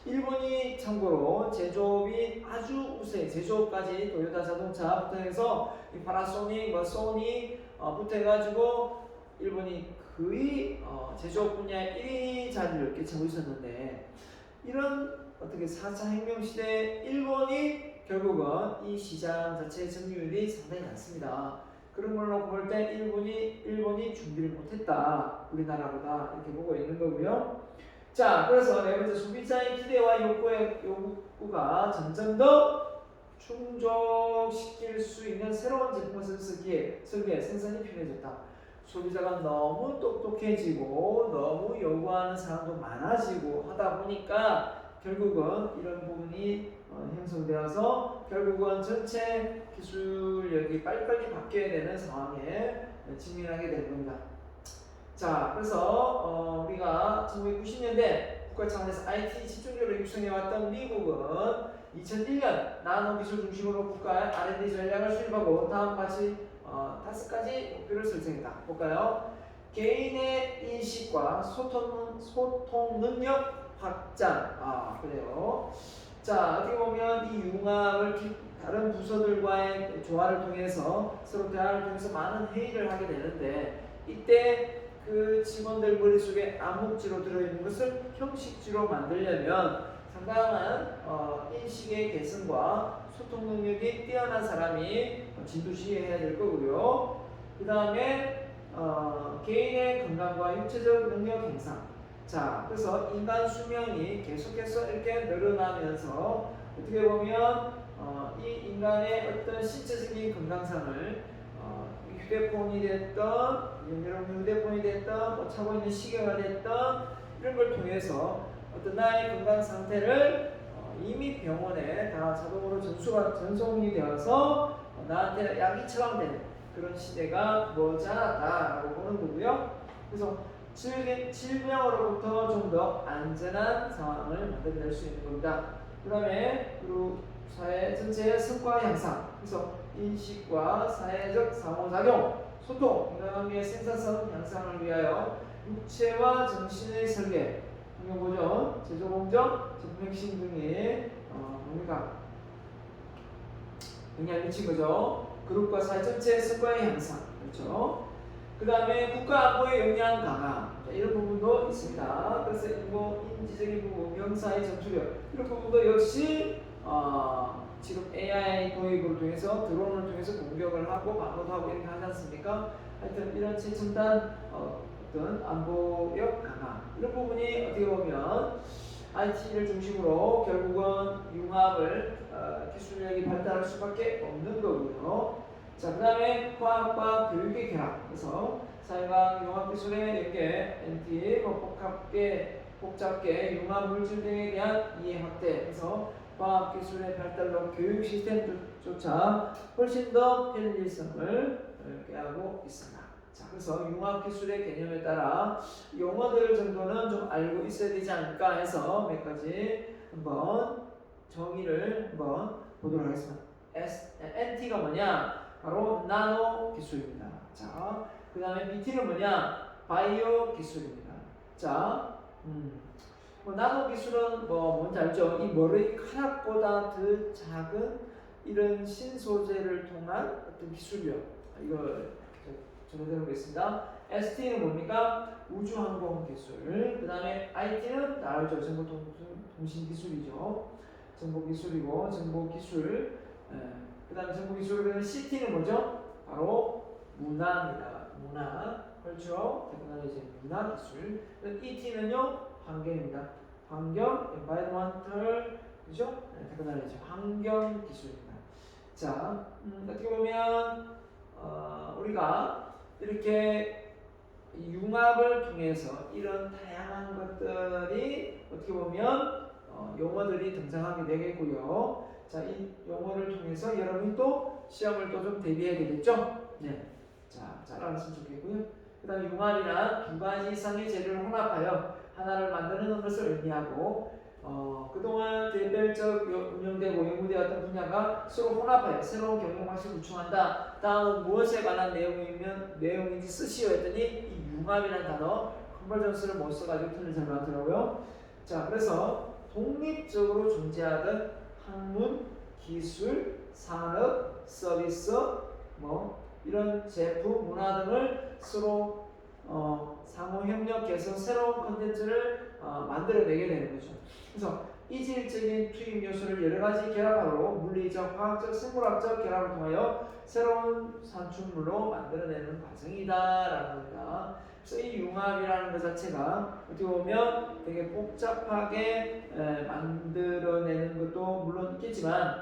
일본이 참고로 제조업이 아주 우세, 제조업까지 도요타 자동차부터 해서 파나소닉, 소니부터 해가지고 일본이 거의 제조업 분야의 1위 자리를 꿰차고 있었는데 이런 어떻게 4차 혁명 시대에 일본이 결국은 이 시장 자체의 점유율이 상당히 낮습니다. 그런 걸 놓고 볼 때 일본이 준비를 못했다. 우리나라보다 이렇게 보고 있는 거고요. 자, 그래서 네 번째 소비자의 기대와 욕구가 점점 더 충족시킬 수 있는 새로운 제품을 설계, 생산이 필요해졌다. 소비자가 너무 똑똑해지고 너무 요구하는 사람도 많아지고 하다 보니까 결국은 이런 부분이 형성되어서 결국은 전체 기술력이 빨리빨리 바뀌어야 되는 상황에 직면하게 되는 겁니다. 자, 그래서 우리가 1990년대 국가 차원에서 IT 집중적으로 육성해왔던 미국은 2001년 나노 기술 중심으로 국가의 R&D 전략을 수립하고 다음 같이 5가지 목표를 설정했다. 볼까요? 개인의 인식과 소통 능력 확장. 그래요. 자, 어떻게 보면 이 융합을 다른 부서들과의 조화를 통해서 서로 대화를 통해서 많은 회의를 하게 되는데 이때 그 직원들 머릿속에 암묵지로 들어있는 것을 형식지로 만들려면 상당한 인식의 개선과 소통 능력이 뛰어난 사람이 진두지휘해야 될 거고요. 그 다음에 개인의 건강과 육체적 능력 향상. 자, 그래서 인간 수명이 계속해서 이렇게 늘어나면서 어떻게 보면 이 인간의 어떤 신체적인 건강상을 휴대폰이 됐든 여러분 휴대폰이 됐든 차고 있는 시계가 됐든 이런 걸 통해서 어떤 나의 건강 상태를 이미 병원에 다 자동으로 전송이 되어서 나한테 약이 처방되는 그런 시대가 머지않았다라고 보는 거고요. 그래서 질병으로부터 좀 더 안전한 상황을 만들어낼 수 있는 겁니다. 그 다음에 그리고 사회 전체의 성과 향상, 그래서 인식과 사회적 상호작용, 소통, 인간관계의 생산성 향상을 위하여 육체와 정신의 설계, 환경보전, 제조공정, 제품혁신 등의 뭔가 영향을 미친 거죠. 그룹과 사회 전체의 성과의 향상, 그렇죠. 그 다음에 국가 안보의 역량 강화, 이런 부분도 있습니다. 그래서 인지적인 부분, 명사의 전투력, 이런 부분도 역시 지금 AI 도입을 통해서 드론을 통해서 공격을 하고 방어도 하고 이렇게 하지 않습니까? 하여튼 이런 최첨단 어떤 안보력 강화, 이런 부분이 어떻게 보면 IT를 중심으로 결국은 융합을 기술력이 발달할 수밖에 없는 거고요. 자, 그 다음에 과학과 교육의 결합. 그래서 사회과학 융합기술의 연계, NT, 복잡계, 융합 물질 등에 대한 이해 확대. 그래서 과학기술의 발달로 교육 시스템조차 훨씬 더 편리성을 꾀하고 있습니다. 자, 그래서 융합기술의 개념에 따라 용어들 정도는 좀 알고 있어야 되지 않을까 해서 몇 가지 한번 정의를 한번 보도록 하겠습니다. NT가 뭐냐? 바로 나노 기술입니다. 자, 그 다음에 BT는 뭐냐? 바이오 기술입니다. 자, 나노 기술은 뭔지 알죠? 이 머리카락보다 더 작은 이런 신소재를 통한 어떤 기술력. 이걸 전해드리겠습니다. ST는 뭡니까? 우주항공 기술. 그 다음에 IT는 다 알죠? 정보통신기술이죠. 정보기술이고, 정보기술. 그 다음에 정보기술은 CT는 뭐죠? 바로 문화입니다. 문화, 그렇죠? 테크놀로지, 문화기술. ET는요, 환경입니다. 환경, environmental, 그죠? 테크놀로지, 환경기술입니다. 자, 어떻게 보면 우리가 이렇게 융합을 통해서 이런 다양한 것들이 어떻게 보면 용어들이 등장하게 되겠고요. 자, 이 용어를 통해서 여러분이 또 시험을 또 좀 대비해야 되겠죠? 네. 자, 잘 알았으면 좋겠고요. 그 다음에 융합이란 두 가지 이상의 재료를 혼합하여 하나를 만드는 것을 의미하고, 그동안 개별적 운영되고 연구되었던 분야가 서로 혼합하여 새로운 경영 방식을 구축한다. 다음 무엇에 관한 내용인지 쓰시오 했더니 이 융합이라는 단어 컨버전스를 못 써가지고 틀을 잘 나왔더라고요. 자, 그래서 독립적으로 존재하던 학문, 기술, 산업, 서비스, 이런 제품, 문화 등을 서로 상호 협력해서 새로운 콘텐츠를 만들어내게 되는 거죠. 그래서 이질적인 투입 요소를 여러 가지 결합하고 물리적, 화학적, 생물학적 결합을 통하여 새로운 산출물로 만들어내는 과정이다라는 겁니다. 그래서 이 융합이라는 것 자체가 어떻게 보면 되게 복잡하게 만들어내는 것도 물론 있겠지만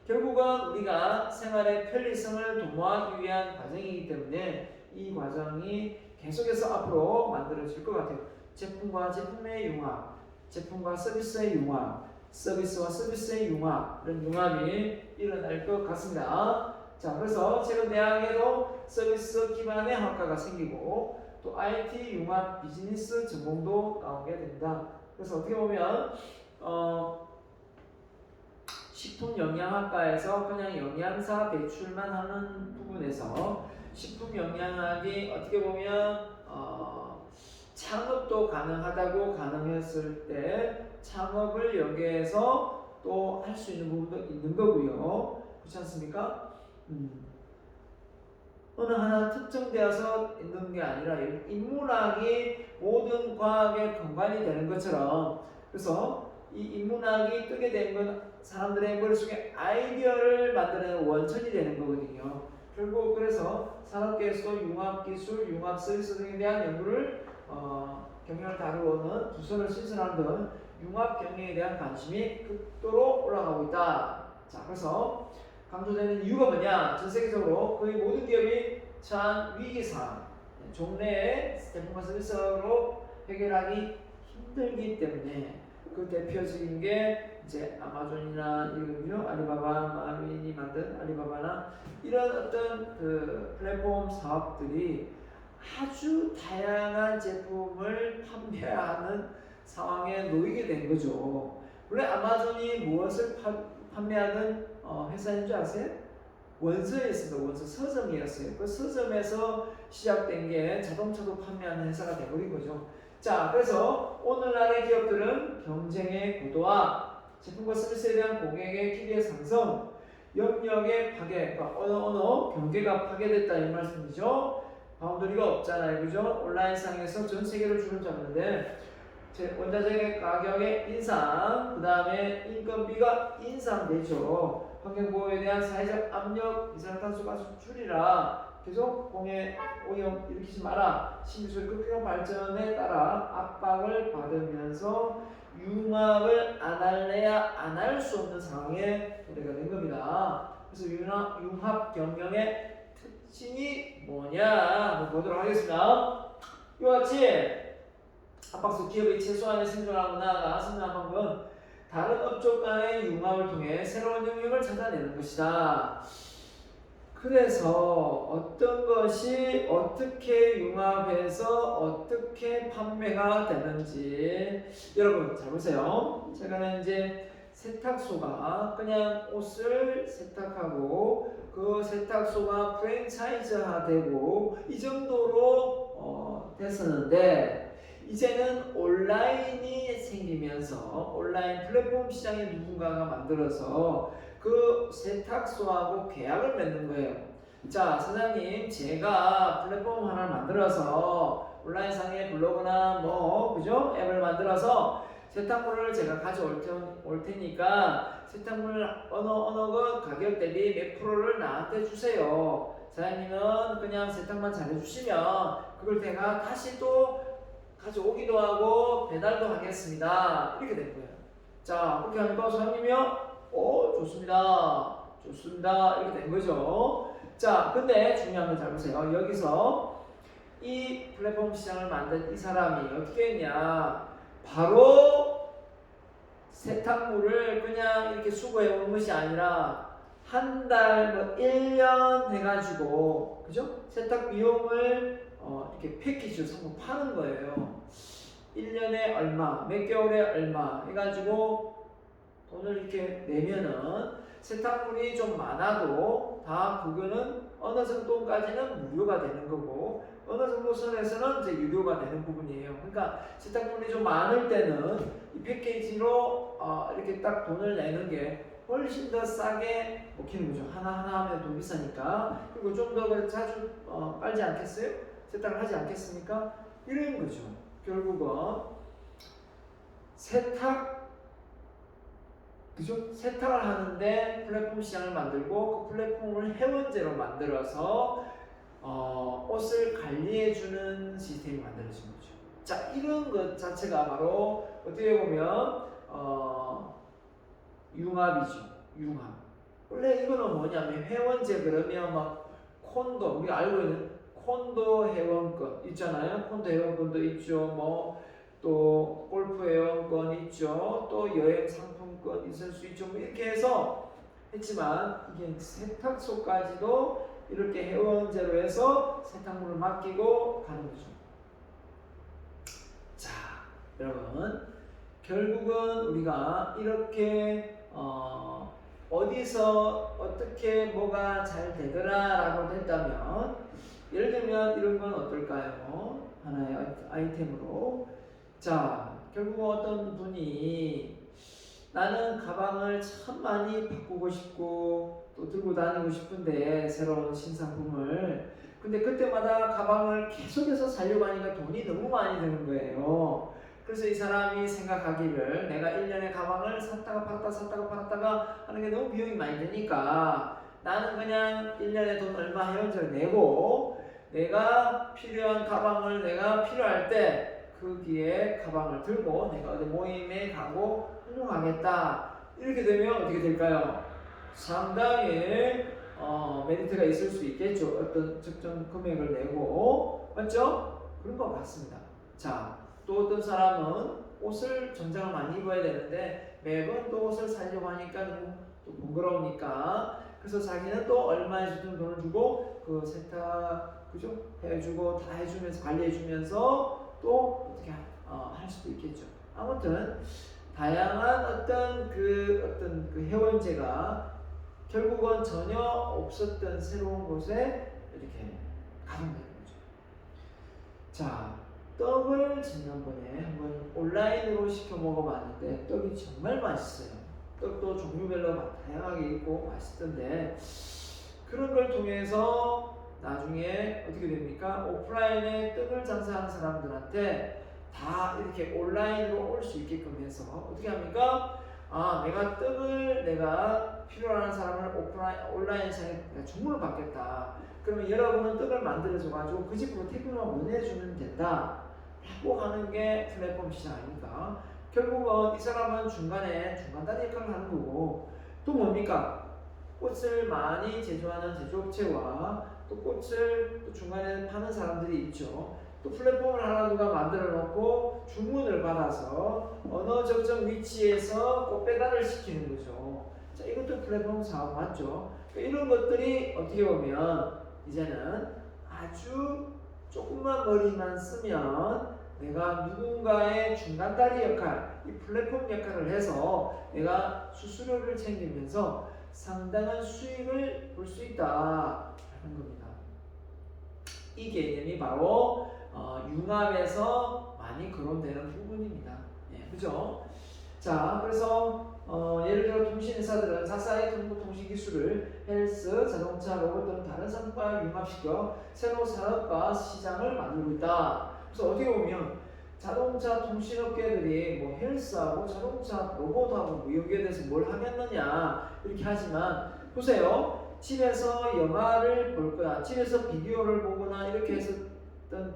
결국은 우리가 생활의 편리성을 도모하기 위한 과정이기 때문에 이 과정이 계속해서 앞으로 만들어질 것 같아요. 제품과 제품의 융합, 제품과 서비스의 융합, 서비스와 서비스의 융합, 이런 융합이 일어날 것 같습니다. 자, 그래서 최근 대학에도 서비스 기반의 학과가 생기고 또 IT 융합 비즈니스 전공도 나오게 됩니다. 그래서 어떻게 보면 식품영양학과에서 그냥 영양사 배출만 하는 부분에서 식품영양학이 어떻게 보면 창업도 가능하다고 가능했을 때 창업을 여기에서 또 할 수 있는 부분도 있는 거고요. 그렇지 않습니까? 어느 하나 특정되어서 있는 게 아니라 인문학이 모든 과학의 근간이 되는 것처럼, 그래서 이 인문학이 뜨게 된 건 사람들의 머릿속에 아이디어를 만드는 원천이 되는 거거든요. 결국 그래서 산업계에서도 융합기술, 융합서비스 등에 대한 연구를 경영을 다루는 부서를 신설하는 등 융합 경영에 대한 관심이 극도로 올라가고 있다. 자, 그래서 강조되는 이유가 뭐냐? 전 세계적으로 거의 모든 기업이 처한 위기상, 종래의 제품과 서비스로 해결하기 힘들기 때문에 그 대표적인 게 이제 아마존이나 이런 알리바바, 마윈이 만든 알리바바나 이런 어떤 그 플랫폼 사업들이 아주 다양한 제품을 판매하는 상황에 놓이게 된 거죠. 원래 아마존이 무엇을 판매하는 회사인 줄 아세요? 원서였습니다. 원서 서점이었어요. 그 서점에서 시작된 게 자동차도 판매하는 회사가 되버린 거죠. 자, 그래서 오늘날의 기업들은 경쟁의 고도화, 제품과 서비스에 대한 고객의 기대 상승, 영역의 파괴, 그러니까 언어 경계가 파괴됐다 이 말씀이죠. 바운더리가 없잖아요, 그죠? 온라인상에서 전 세계를 주름 잡는데 원자재 가격의 인상, 그 다음에 인건비가 인상되죠. 환경보호에 대한 사회적 압력, 이산화탄소 가스 줄이라, 계속 공해 오염 일으키지 마라, 신기술 급경 발전에 따라 압박을 받으면서 융합을 안 할래야 안 할 수 없는 상황에 도래가 된 겁니다. 그래서 융합 경영의 특징이 뭐냐 한번 보도록 하겠습니다. 이와 같이 앞박수 기업이 최소한의 생존하고 나아가 성장한 방법은 다른 업종 간의 융합을 통해 새로운 영역을 찾아내는 것이다. 그래서 어떤 것이 어떻게 융합해서 어떻게 판매가 되는지 여러분 잘 보세요. 제가 이제 세탁소가 그냥 옷을 세탁하고 그 세탁소가 프랜차이즈화되고 이 정도로 됐었는데 이제는 온라인이 생기면서 온라인 플랫폼 시장에 누군가가 만들어서 그 세탁소하고 계약을 맺는 거예요. 자, 사장님, 제가 플랫폼 하나 만들어서 온라인상에 블로그나 그죠? 앱을 만들어서 세탁물을 제가 가져올 테니까 세탁물 어느 것 가격 대비 몇 프로를 나한테 주세요. 사장님은 그냥 세탁만 잘해주시면 그걸 제가 다시 또 가져오기도 하고 배달도 하겠습니다. 이렇게 된 거예요. 자, 그렇게 하니까 사장님이요? 좋습니다. 이렇게 된 거죠. 자, 근데 중요한 건 잘 보세요. 여기서 이 플랫폼 시장을 만든 이 사람이 어떻게 했냐? 바로 세탁물을 그냥 이렇게 수거해 오는 것이 아니라 한 달, 1년 해가지고, 그죠? 세탁 비용을 이렇게 패키지로 상품 파는 거예요. 1년에 얼마, 몇 개월에 얼마 해가지고 돈을 이렇게 내면은 세탁물이 좀 많아도 다 그거는 어느 정도까지는 무료가 되는 거고 어느 정도 선에서는 이제 유료가 되는 부분이에요. 그러니까 세탁물이 좀 많을 때는 이 패키지로 이렇게 딱 돈을 내는 게 훨씬 더 싸게 먹히는 거죠. 하나하나 하면 더 비싸니까. 그리고 좀 더 자주 빨지 않겠어요? 세탁을 하지 않겠습니까? 이런 거죠. 결국은 그죠? 세탁을 하는데 플랫폼 시장을 만들고 그 플랫폼을 회원제로 만들어서 옷을 관리해주는 시스템이 만들어진 거죠. 자, 이런 것 자체가 바로 어떻게 보면 융합이죠. 융합. 원래 이거는 뭐냐면 회원제 그러면 막 콘도 우리가 알고 있는 콘도 회원권 있잖아요. 콘도 회원권도 있죠. 뭐 또 골프 회원권 있죠. 또 여행 상품권 있을 수 있죠. 뭐 이렇게 해서 했지만 이게 세탁소까지도 이렇게 회원제로 해서 세탁물을 맡기고 가는 거죠. 자, 여러분 결국은 우리가 이렇게 어디서 어떻게 뭐가 잘 되더라 라고 된다면 예를 들면 이런 건 어떨까요? 하나의 아이템으로 자 결국 어떤 분이 나는 가방을 참 많이 바꾸고 싶고 또 들고 다니고 싶은데 새로운 신상품을 근데 그때마다 가방을 계속해서 사려고 하니까 돈이 너무 많이 드는 거예요. 그래서 이 사람이 생각하기를 내가 1년에 가방을 샀다가 팔았다 샀다가 팔았다가 하는 게 너무 비용이 많이 드니까 나는 그냥 1년에 돈 얼마 회원제를 내고 내가 필요한 가방을 내가 필요할 때 거기에 가방을 들고 내가 어디 모임에 가고 활용하겠다. 이렇게 되면 어떻게 될까요? 상당히 메리트가 있을 수 있겠죠. 어떤 특정 금액을 내고 맞죠? 그런 것 같습니다. 자, 또 어떤 사람은 옷을 정장을 많이 입어야 되는데 매번 또 옷을 사려고 하니까 너무 또 번거로우니까 그래서 자기는 또 얼마에 좀 돈을 주고 그 세탁 그죠? 해주고 다 해주면서 관리해주면서 또 어떻게 할 수도 있겠죠. 아무튼 다양한 어떤 그 회원제가 결국은 전혀 없었던 새로운 곳에 이렇게 가는 거죠. 자, 떡을 지난번에 한번 온라인으로 시켜 먹어봤는데 떡이 정말 맛있어요. 떡도 종류별로 다양하게 있고 맛있던데 그런 걸 통해서 나중에 어떻게 됩니까? 오프라인에 떡을 장사하는 사람들한테 다 이렇게 온라인으로 올 수 있게끔 해서 어떻게 합니까? 내가 떡을 내가 필요한 사람을 온라인상에 주문을 받겠다. 그러면 여러분은 떡을 만들어줘가지고 그 집으로 택배만 보내주면 된다. 라고 하는 게 플랫폼 시장 아닙니까? 결국은 이 사람은 중간에 중간다리 역할을 하는 거고 또 뭡니까? 꽃을 많이 제조하는 제조업체와 또 꽃을 또 중간에 파는 사람들이 있죠. 또 플랫폼을 하나 누가 만들어 놓고 주문을 받아서 어느 적정 위치에서 꽃 배달을 시키는 거죠. 자, 이것도 플랫폼 사업 맞죠? 그러니까 이런 것들이 어떻게 보면 이제는 아주 조금만 머리만 쓰면 내가 누군가의 중간다리 역할, 이 플랫폼 역할을 해서 내가 수수료를 챙기면서 상당한 수익을 볼 수 있다라는 겁니다. 이 개념이 바로 융합에서 많이 거론되는 부분입니다. 예, 그죠? 자, 그래서 예를 들어 통신회사들은 자사의 정보통신 기술을 헬스, 자동차, 로봇 등 다른 산업과 융합시켜 새로운 산업과 시장을 만들고 있다. 그래서 어떻게 보면 자동차 통신업계들이 뭐 헬스하고 자동차 로봇하고 뭐 여기에 대해서 뭘 하겠느냐 이렇게 하지만 보세요. 집에서 영화를 볼 거야. 집에서 비디오를 보거나 이렇게 해서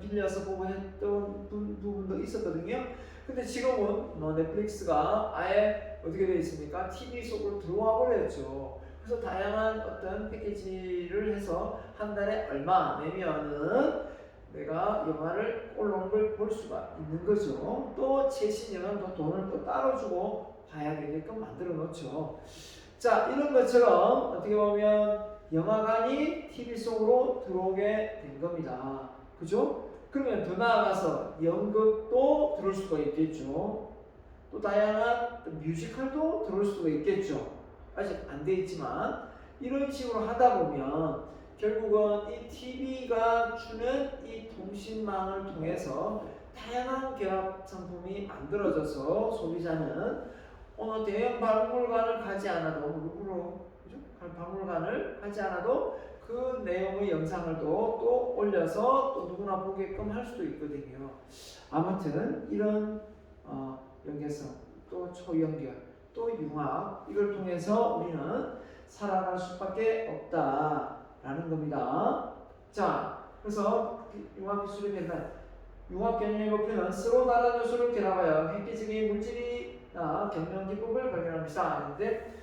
빌려서 보고 했던 부분도 있었거든요. 근데 지금은 넷플릭스가 아예 어떻게 되어 있습니까? TV 속으로 들어와 버렸죠. 그래서 다양한 어떤 패키지를 해서 한 달에 얼마 내면은 내가 영화를 올라온 걸 볼 수가 있는 거죠. 또 최신 영화는 돈을 또 따로 주고 봐야 되게끔 만들어 놓죠. 자, 이런 것처럼 어떻게 보면 영화관이 TV 속으로 들어오게 된 겁니다. 그죠? 그러면 더 나아가서 연극도 들을 수가 있겠죠. 또 다양한 뮤지컬도 들을 수가 있겠죠. 아직 안 돼 있지만 이런 식으로 하다 보면 결국은 이 TV가 주는 이 통신망을 통해서 다양한 결합 상품이 만들어져서 소비자는 어느 대형 박물관을 가지 않아도 루브르 박물관을 가지 않아도 그 내용의 영상을 또 올려서 또 누구나 보게끔 할 수도 있거든요. 아무튼 이런 연계성 또 초연결 또 융합 이걸 통해서 우리는 살아갈 수밖에 없다라는 겁니다. 자, 그래서 융합 기술의 변단 융합 개념의 목표는 서로 다른 요소를 결합하여 획기적인 물질이나 경영 기법을 발견합니다. 근데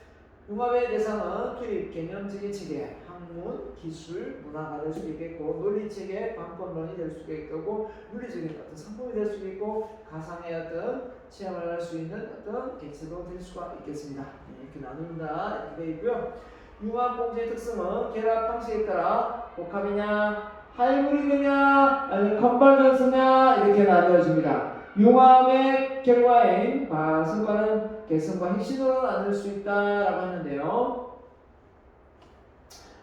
융합의 대상은 투입, 개념적인 체계, 학문, 기술, 문화가 될 수도 있겠고 논리체계, 방법론이 될 수도 있겠고 물리적인 어떤 상품이 될 수도 있고 가상의 어떤 체험을 할 수 있는 어떤 개체도 될 수가 있겠습니다. 이렇게 나눕니다. 이렇게 되어 있고요. 융합 공제의 특성은 결합 방식에 따라 복합이냐, 하이브리드냐, 아니면 컨버전스냐 이렇게 나누어집니다. 융합의 결과인 과성과는 개성과 핵심으로 나눌 수 있다라고 하는데요.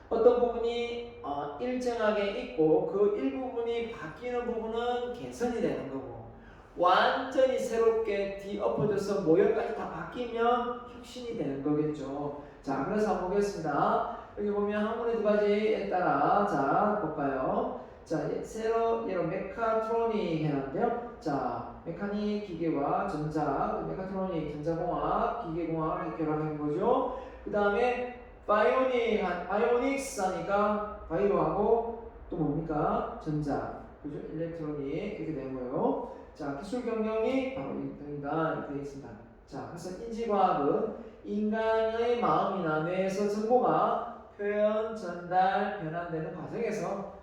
어떤 부분이 일정하게 있고 그 일부분이 바뀌는 부분은 개선이 되는 거고 완전히 새롭게 뒤엎어져서 모형까지 다 바뀌면 혁신이 되는 거겠죠. 자, 그래서 한번 보겠습니다. 여기 보면 학문의 두 가지에 따라 자 볼까요? 자, 새로 예로 메카트로닉 해놨는데요. 자, 메카닉 기계와 전자, 메카트로닉 전자공학, 기계공학 결합한 거죠. 그 다음에 바이오닉스 하니까 바이오하고 또 뭡니까? 전자, 그죠? 일렉트로닉 이렇게 되는 거예요. 자, 기술 경영이 바로 이 등이다 이렇게 되어 있습니다. 자, 그래서 인지과학은 인간의 마음이나 뇌에서 정보가 표현, 전달, 변환되는 과정에서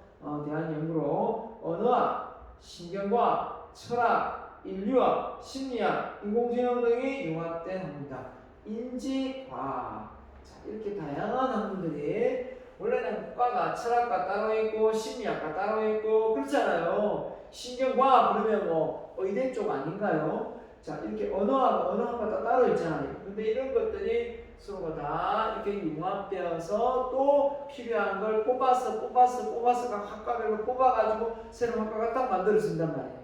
대한 연구로 언어학, 신경과학, 철학, 인류학, 심리학, 인공지능 등이 융합된 학문이다. 인지과학. 자, 이렇게 다양한 학문들이 원래는 과가 철학과 따로 있고 심리학과 따로 있고 그렇잖아요. 신경과학 그러면 뭐 의대 쪽 아닌가요? 자, 이렇게 언어학과 따로 있잖아요. 근데 이런 것들이 서로가 다 이렇게 융합되어서 또 필요한 걸 뽑아서 각 학과별로 뽑아가지고 새로운 학과가 딱 만들어진단 말이에요.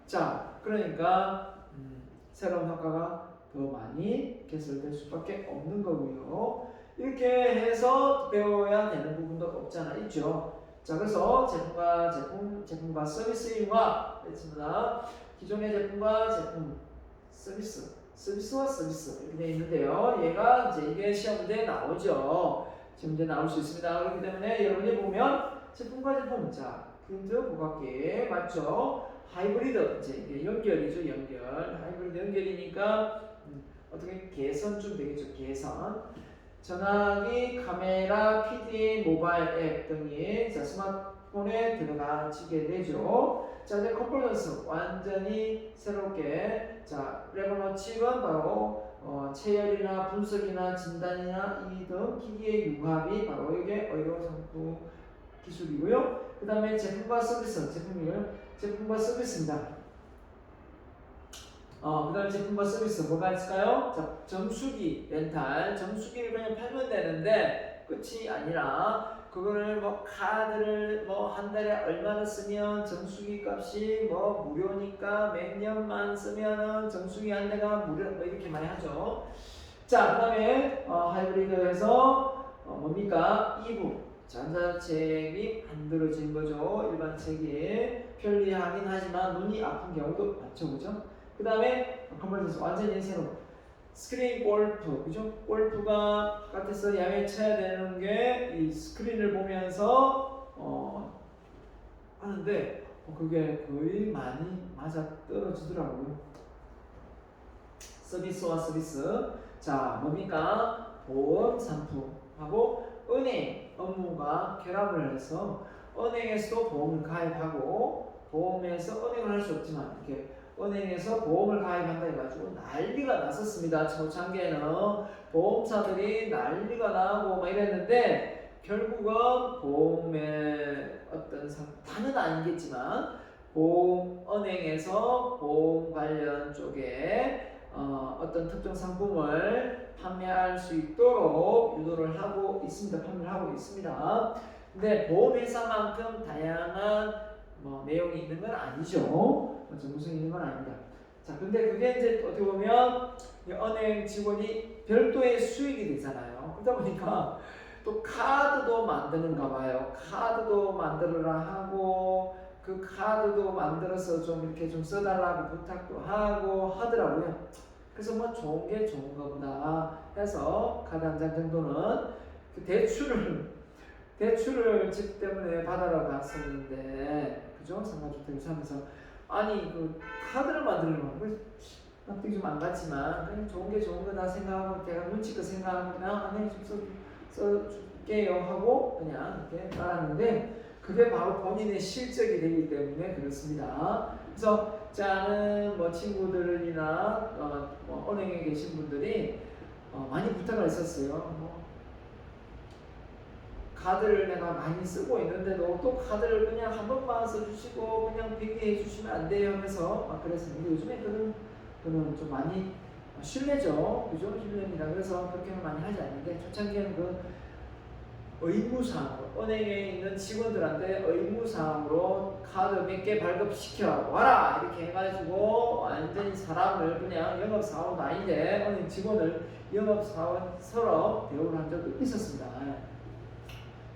자, 그러니까 새로운 학과가 더 많이 개설될 수밖에 없는 거고요. 이렇게 해서 배워야 되는 부분도 없잖아 있죠. 자, 그래서 제품과 서비스 융합 했습니다. 기존의 제품과 제품, 서비스와 서비스 이렇게 되어 있는데요. 얘가 이제 이게 시험 문제에 나오죠. 시험 문제에 나올 수 있습니다. 그렇기 때문에 여러분이 보면 제품과 제품, 자, 퀸드 고각계 맞죠? 하이브리드 이제 이게 연결이죠, 하이브리드 연결이니까 어떻게 개선 좀 되겠죠, 개선. 전화기, 카메라, PDA, 모바일 앱 등이 자, 스마트폰에 들어가지게 되죠. 자, 이제 컴포넌스 완전히 새롭게 자, 레버너 칩은 바로 체열이나 분석이나 진단이나 이 등 기기의 융합이 바로 이게 의료 상품 기술이고요. 그 다음에 제품과 서비스, 제품과 서비스입니다. 그 다음에 제품과 서비스 뭐가 있을까요? 자, 정수기, 렌탈, 정수기를 그냥 팔면 되는데 끝이 아니라 그거를 뭐 카드를 뭐 한 달에 얼마나 쓰면 정수기 값이 뭐 무료니까 몇 년만 쓰면은 정수기 한 대가 무료 뭐 이렇게 많이 하죠. 자, 그 다음에 하이브리드에서 뭡니까? 이북 전자책이 만들어진 거죠. 일반 책이 편리하긴 하지만 눈이 아픈 경우도 많죠, 그죠? 그 다음에 컨버전스 완전히 새로운 스크린 골프, 그죠? 골프가 바깥에서 야외 쳐야 되는 게 이 스크린을 보면서 하는데 그게 거의 많이 맞아 떨어지더라고요. 서비스와 서비스. 자, 뭡니까? 보험 상품하고 은행 업무가 결합을 해서 은행에서도 보험을 가입하고 보험에서 은행을 할 수 없지만 이렇게 은행에서 보험을 가입한다 해가지고 난리가 났었습니다. 초창기에는 보험사들이 난리가 나고 막 이랬는데 결국은 보험의 어떤 다는 아니겠지만 은행에서 보험 관련 쪽에 어떤 특정 상품을 판매할 수 있도록 유도를 하고 있습니다. 판매를 하고 있습니다. 근데 보험회사만큼 다양한 내용이 있는 건 아니죠. 전문성이 있는 건 아닙니다. 자, 근데 그게 이제 어떻게 보면 은행 직원이 별도의 수익이 되잖아요. 그러다 보니까 또 카드도 만드는가 봐요. 카드도 만들어라 하고 그 카드도 만들어서 좀 이렇게 좀 써달라고 부탁도 하고 하더라고요. 그래서 뭐 좋은 게 좋은가 보다 해서 카드 한 장 정도는 그 대출을 집 때문에 받으러 갔었는데, 그죠? 상가주택을 사면서 아니 그 카드를 만들려면 납득이 좀 안 갔지만 그냥 좋은 게 좋은 거다 생각하고 제가 눈치껏 생각하고 그냥 안에 좀 써줄게요 하고 그냥 이렇게 따랐는데 그게 바로 본인의 실적이 되기 때문에 그렇습니다. 그래서 저는 뭐 친구들이나 뭐 은행에 계신 분들이 많이 부탁을 했었어요. 뭐 카드를 내가 많이 쓰고 있는데도 또 카드를 그냥 한 번만 써주시고 그냥 폐기해 주시면 안 돼요 하면서 막 그랬습니다. 요즘에 그는 좀 많이 신뢰죠. 그죠? 신뢰입니다. 그래서 그렇게는 많이 하지 않는데 초창기에는 그 의무사항으로 은행에 있는 직원들한테 의무사항으로 카드 몇 개 발급시켜 와라 이렇게 해가지고 완전히 사람을 그냥 영업사원 아닌데 은행 직원을 영업사원처럼 대우를 한 적도 있었습니다.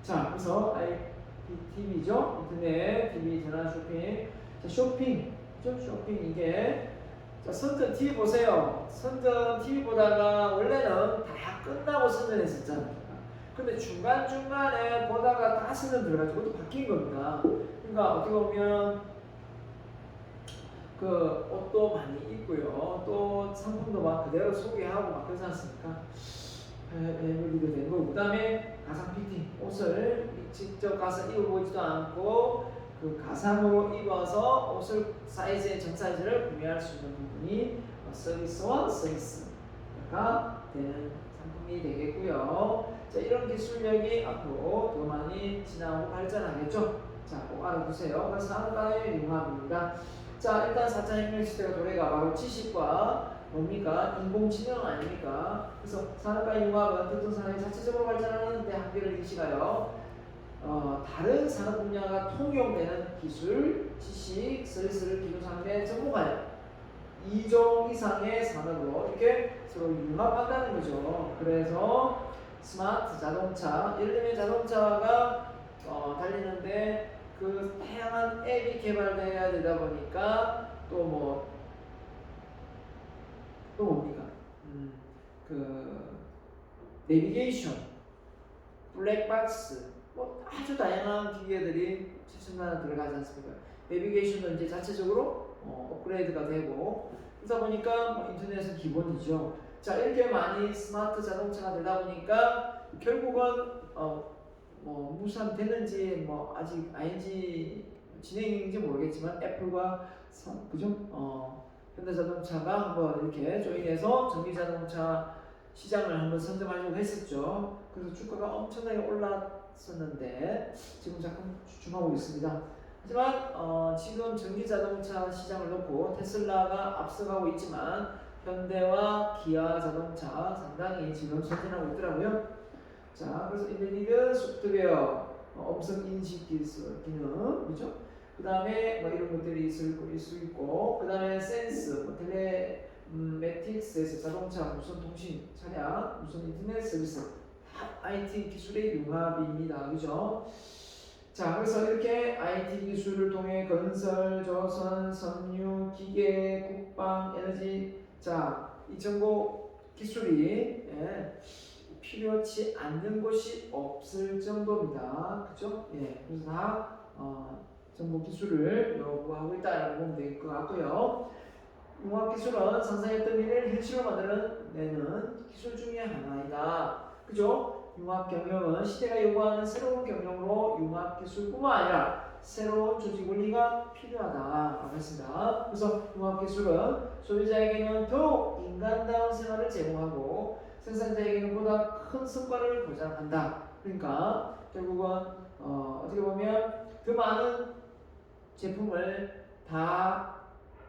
자, 그래서 IPTV죠. 인터넷, TV, 전화 쇼핑. 자, 쇼핑. 그죠? 쇼핑 이게 자, 선전 TV 보세요. 선전 TV 보다가 원래는 다 끝나고 선전했었잖아요. 근데 중간중간에 보다가 다 선전 들어가지고 또 바뀐 겁니다. 그러니까 어떻게 보면 그 옷도 많이 입고요. 또 상품도 막 그대로 소개하고 막 그러지 않습니까? 해보기도 된 거고. 그 다음에 가상 피팅. 옷을 직접 가서 입어보지도 않고 그 가상으로 입어서 옷을 사이즈의 정 사이즈를 구매할 수 있는 부분이 서비스와 서비스가 되는 상품이 되겠고요. 자, 이런 기술력이 앞으로 더 많이 진화하고 발전하겠죠. 자, 꼭 알아두세요. 그래서 산업과의 융합입니다. 자, 일단 4차 혁명 시대가 도래가 바로 지식과 뭡니까? 인공지능 아닙니까? 그래서 산업과 융합은 특정 산업이 자체적으로 발전하는 데 한계를 인식하여 다른 산업 분야가 통용되는 기술, 지식, 서비스를 기존 산업에 접목하여 2종 이상의 산업으로 이렇게 서로 융합한다는 거죠. 그래서 스마트 자동차, 예를 들면 자동차가 달리는데 그 다양한 앱이 개발돼야 되다 보니까 또 뭡니까? 그 내비게이션, 블랙박스, 뭐 아주 다양한 기계들이 최첨단에 들어가지 않습니까? 내비게이션도 이제 자체적으로 업그레이드가 되고 그러다 보니까 뭐 인터넷은 기본이죠. 자, 이렇게 많이 스마트 자동차가 되다 보니까 결국은 뭐 무산되는지 뭐 아직 ING 진행인지 모르겠지만 애플과 그죠? 현대자동차가 한번 이렇게 조인해서 전기자동차 시장을 한번 선점하려고 했었죠. 그래서 주가가 엄청나게 올랐었는데 지금 잠깐 주춤하고 있습니다. 하지만 지금 전기자동차 시장을 놓고 테슬라가 앞서가고 있지만 현대와 기아 자동차 상당히 지금 선진하고 있더라고요. 자, 그래서 인베디드 소프트웨어, 음성 인식 기술, 기능, 그죠? 그 다음에 뭐 이런 것들이 있을 수 있고, 그 다음에 센스, 뭐 텔레매틱스에서 자동차, 무선 통신, 차량, 무선 인터넷 서비스, 다 IT 기술의 융합입니다, 그죠? 자, 그래서 이렇게 IT 기술을 통해 건설, 조선, 섬유, 기계, 국방, 에너지, 자, 이 정보 기술이 필요치 않는 곳이 없을 정도입니다. 그죠? 예, 그래서 다 정보 기술을 요구하고 있다라고 보면 될 것 같고요. 융합 기술은 상상했던 미래를 현실로 만들어내는 기술 중에 하나이다. 그죠? 융합 경영은 시대가 요구하는 새로운 경영으로 융합 기술뿐만 아니라 새로운 조직 원리가 필요하다고 했습니다. 그래서 융합 기술은 소비자에게는 더욱 인간다운 생활을 제공하고 생산자에게는 보다 큰 성과를 보장한다. 그러니까 결국은 어떻게 보면 그 많은 제품을 다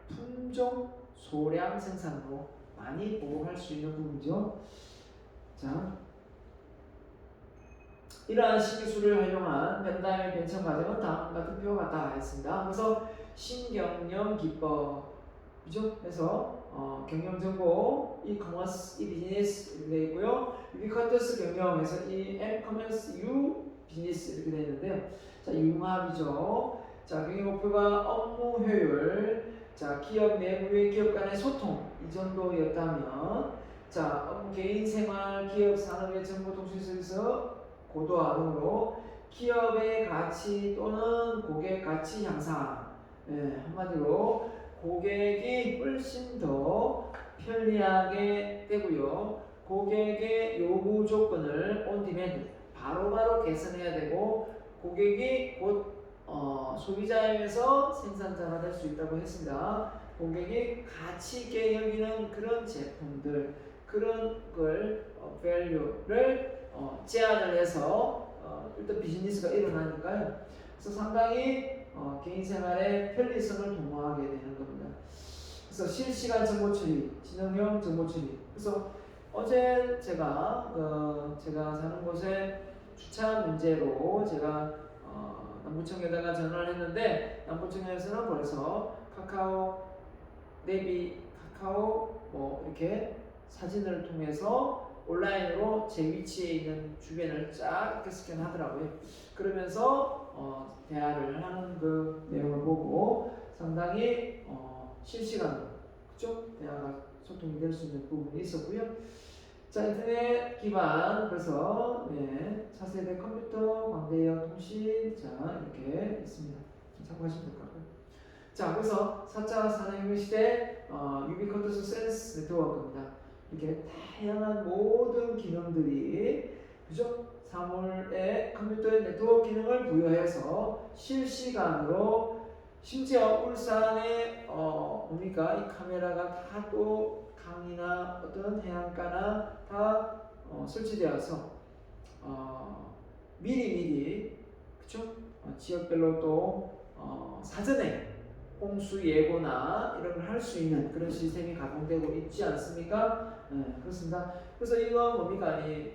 품종 소량 생산으로 많이 보호할 수 있는 부분이죠. 자, 이러한 신기술을 활용한 벤다임의 변천 과정은 다음과 같은 표와 같다 했습니다. 그래서 신경영 기법, 그죠? 그래서 경영정보, 이커머스, 이비즈니스 이렇게 되어 있고요. 유비커머스 경영에서 이 엠커머스 유 비즈니스 이렇게 되어 있는데요. 자, 융합이죠. 자, 경영 목표가 업무 효율, 자, 기업 내부의 기업 간의 소통 이 정도였다면, 자, 개인 생활, 기업 산업의 정보 통신 서비스 고도화 등으로 기업의 가치 또는 고객 가치 향상, 한마디로 고객이 훨씬 더 편리하게 되고요. 고객의 요구 조건을 on demand 바로바로 개선해야 되고 고객이 곧 소비자에서 생산자가 될 수 있다고 했습니다. 고객이 가치 있게 여기는 그런 제품들 그런 걸 value를 제안을 해서 일단 비즈니스가 일어나니까요. 그래서 상당히 개인 생활의 편리성을 도모하게 되는 겁니다. 그래서 실시간 정보 처리, 지능형 정보 처리. 그래서 어제 제가 사는 곳에 주차 문제로 제가 남부청에다가 전화를 했는데 남부청에서는 벌써 카카오 내비, 카카오 이렇게 사진을 통해서 온라인으로 제 위치에 있는 주변을 쫙 이렇게 스캔하더라고요. 그러면서 대화를 하는 그 내용을 보고 상당히 실시간으로 그죠? 대화가 소통이 될 수 있는 부분이 있었고요. 자, 인터넷 기반 그래서 차세대 컴퓨터, 광대역 통신 자 이렇게 있습니다. 참고하시면 될 것 같고요. 자, 그래서 4차 산업혁명 시대 유비쿼터스 센스 네트워크입니다. 이렇게 다양한 모든 기능들이 그죠? 사물의 컴퓨터의 네트워크 기능을 부여해서 실시간으로 심지어 울산에 뭡니까 이 카메라가 다 또 강이나 어떤 해안가나 다 설치되어서 미리 그쵸? 지역별로 또 사전에 홍수 예고나 이런 걸 할 수 있는 그런 시스템이 가동되고 있지 않습니까? 네, 그렇습니다. 그래서 이거 뭡니까 이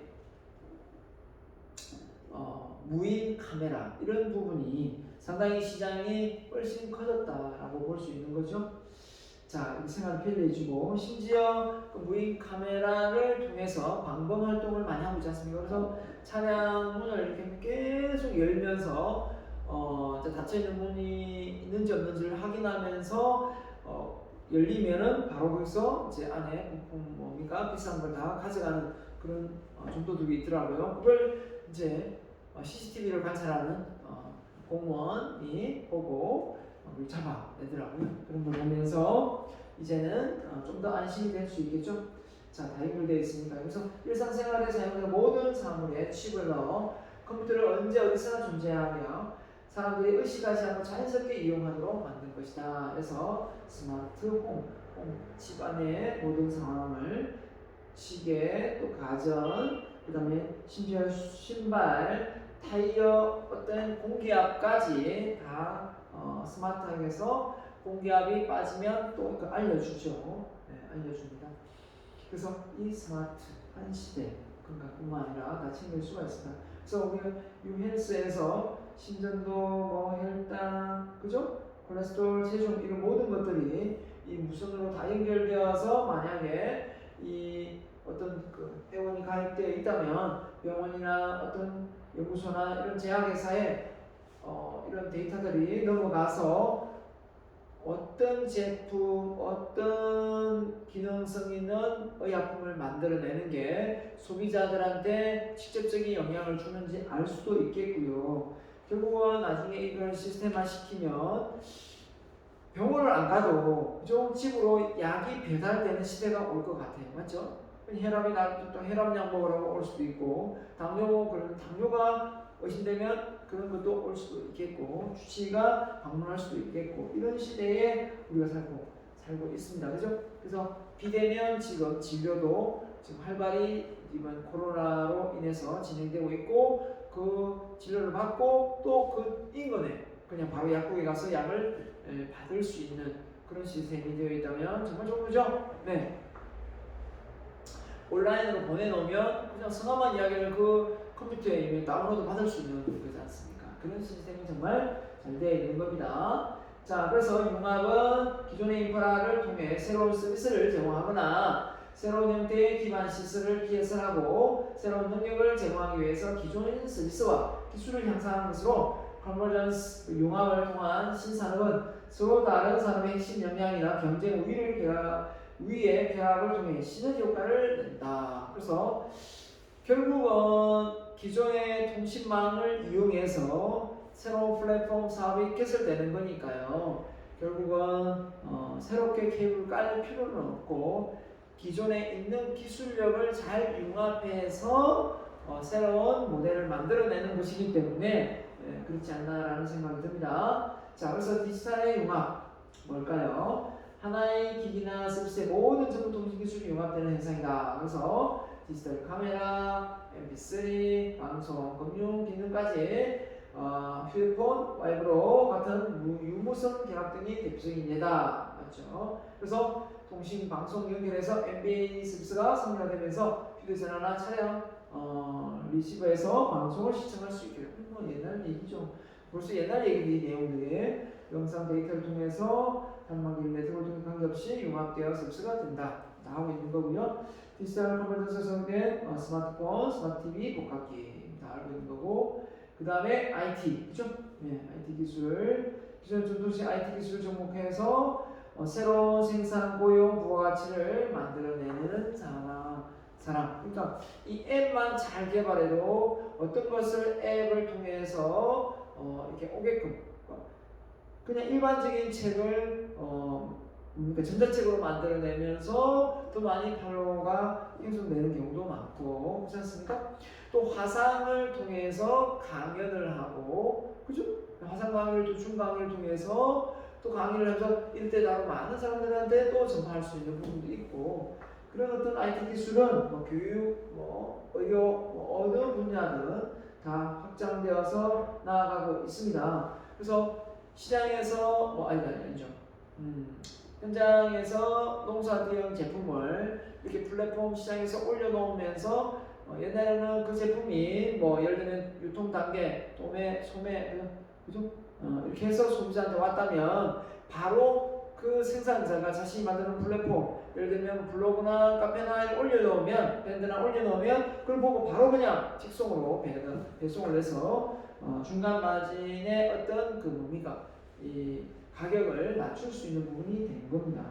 무인 카메라 이런 부분이 상당히 시장이 훨씬 커졌다라고 볼 수 있는 거죠. 자, 생활을 편리해지고 심지어 그 무인 카메라를 통해서 방범 활동을 많이 하고 있지 않습니까? 그래서 차량 문을 이렇게 계속 열면서 닫혀있는 문이 있는지 없는지를 확인하면서 열리면은 바로 거기서 이제 안에 부품 뭡니까 비싼 걸 다 가져가는 그런 정도들이 있더라고요. 그걸 이제 CCTV를 관찰하는 공무원이 보고 잡아내더라고요. 그런 걸 보면서 이제는 좀 더 안심이 될 수 있겠죠. 자, 다 연결되어 있으니까. 그래서 일상생활에 사용되는 모든 사물에 칩을 넣어 컴퓨터를 언제 어디서나 존재하며 사람들이 의식하지 않고 자연스럽게 이용하도록 만든 것이다. 그래서 스마트 홈, 집 안에 모든 상황을 시계, 또 가전, 그 다음에 심지어 신발, 타이어, 어떤 공기압까지 다 스마트하게 해서 공기압이 빠지면 또 알려주죠. 네, 알려줍니다. 그래서 이 스마트한 시대 건강뿐만 아니라 다 챙길 수가 있습니다. 그래서 우리가 유헬스에서 심전도, 혈당, 그죠? 콜레스테롤, 체중 이런 모든 것들이 이 무선으로 다 연결되어서 만약에 이 어떤 그 회원이 가입되어 있다면 병원이나 어떤 연구소나 이런 제약회사에 이런 데이터들이 넘어가서 어떤 제품, 어떤 기능성 있는 의약품을 만들어내는 게 소비자들한테 직접적인 영향을 주는지 알 수도 있겠고요. 결국은 나중에 이걸 시스템화 시키면 병원을 안 가도 좀 집으로 약이 배달되는 시대가 올 것 같아요. 맞죠? 혈압이 나도 또 혈압약 먹으라고 올 수도 있고 당뇨가 의심되면 그런 것도 올 수도 있겠고 주치의가 방문할 수도 있겠고 이런 시대에 우리가 살고 있습니다. 그죠? 그래서 비대면 지금 진료도 지금 활발히 이번 코로나로 인해서 진행되고 있고 그 진료를 받고 또 그 인근에 그냥 바로 약국에 가서 약을 받을 수 있는 그런 시스템이 되어 있다면 정말 좋은 거죠? 네. 온라인으로 보내놓으면 그냥 성함만 이야기를 그 컴퓨터에 이미 다운로드 받을 수 있는 거지 않습니까? 그런 시스템이 정말 잘 되어 있는 겁니다. 자, 그래서 융합은 기존의 인프라를 통해 새로운 서비스를 제공하거나 새로운 형태의 기반 시설을 개설하고 새로운 능력을 제공하기 위해서 기존의 서비스와 기술을 향상하는 것으로 컨버전스 융합을 통한 신산업은 서로 다른 산업의 핵심 역량이나 경쟁 우위의 결합을 통해 시너지 효과를 낸다. 그래서 결국은 기존의 통신망을 이용해서 새로운 플랫폼 사업이 개설되는 거니까요. 결국은 새롭게 케이블을 깔 필요는 없고 기존에 있는 기술력을 잘 융합해서 새로운 모델을 만들어내는 것이기 때문에 그렇지 않나라는 생각이 듭니다. 자, 그래서 디지털의 융합 뭘까요? 하나의 기기나 서비스의 모든 정보 통신 기술이 융합되는 현상이다. 그래서 디지털 카메라, MP3, 방송, 금융 기능까지 휴대폰, 와이브로 같은 유무선 결합 등이 대표적인 예다. 맞죠? 그래서 통신, 방송 연결해서 NBA 서비스가 성장되면서 휴대전화나 차량 리시버에서 방송을 시청할 수 있게 되고 옛날 얘기죠. 벌써 옛날 얘기들이 내용들이 영상 데이터를 통해서 단말기 네트워크를 통해 관계없이 융합되어 서비스가 된다. 나오고 있는 거고요. 디지털 컴퓨터에서 설계된 스마트폰, 스마트 TV, 복합기 다 알고 있는 거고 그 다음에 IT, 그죠? 네, IT 기술, 기존 전통식 IT 기술을 접목해서 새로운 생산, 고용, 부가가치를 만들어내는 사람. 그러니까 이 앱만 잘 개발해도 어떤 것을 앱을 통해서 이렇게 오게끔 그냥 일반적인 책을 그러니까 전자책으로 만들어내면서 더 많이 팔로워가 형성되는 경우도 많고 그렇지 않습니까? 또 화상을 통해서 강연을 하고 그죠? 화상 강의를 또 줌 강의를 통해서 또 강의를 하면서 일대다로 많은 사람들한테 또 전파할 수 있는 부분도 있고 그런 어떤 IT 기술은 뭐 교육, 뭐 의료, 뭐 어느 분야든 다 확장되어서 나아가고 있습니다. 그래서 시장에서 아니죠. 현장에서 농사대용 제품을 이렇게 플랫폼 시장에서 올려놓으면서 옛날에는 그 제품이 뭐 예를 들면 유통 단계, 소매, 그죠? 이렇게 해서 소비자한테 왔다면 바로 그 생산자가 자신이 만드는 플랫폼, 예를 들면 블로그나 카페나 올려놓으면 밴드나 올려놓으면 그걸 보고 바로 그냥 직송으로 배송을 해서 중간 마진의 어떤 그 뭡니까 이 가격을 낮출 수 있는 부분이 된 겁니다.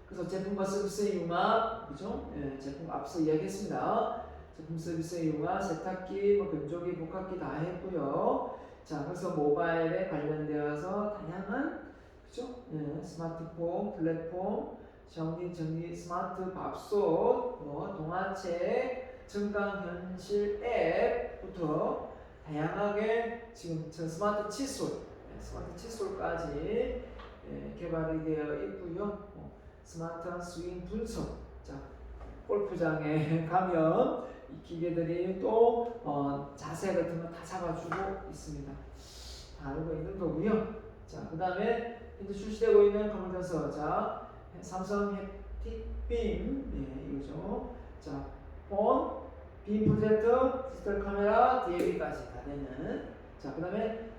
그래서 제품과 서비스의 융합, 그죠? 예, 제품 앞서 이야기했습니다. 제품 서비스의 융합, 세탁기, 건조기, 복합기 다 했고요. 자, 그래서 모바일에 관련되어서 다양한 그죠? 예, 스마트폰, 플랫폼, 전기, 스마트 밥솥, 동화책, 증강현실 앱부터 다양하게 지금 스마트 칫솔까지 개발이 되어 있고요. 스마트한 스윙 분석, 자 골프장에 가면 이 기계들이 또 자세 같은 거 다 잡아주고 있습니다. 다 알고 있는 거고요. 자, 그 다음에 현재 출시되고 있는 컴퓨터서 자 삼성 햅틱빔 이거죠. 자 폰, 빔 프로젝터, 디지털 카메라, DAB까지 다 되는. 자, 그 다음에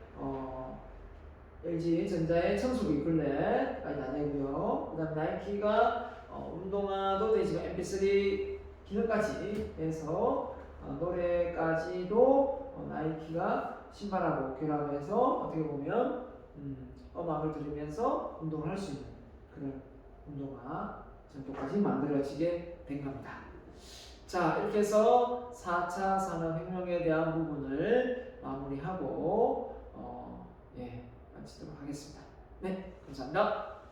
LG 전자의 청소기 글렛까지 다 되고요. 그 다음 나이키가 운동화도 되지만 MP3 기능까지 해서 노래까지도 나이키가 신발하고 결합해서 어떻게 보면 음악을 들으면서 운동을 할 수 있는 그런 운동화 정도까지 만들어지게 된 겁니다. 자, 이렇게 해서 4차 산업혁명에 대한 부분을 마무리하고 마치도록 하겠습니다. 네, 감사합니다.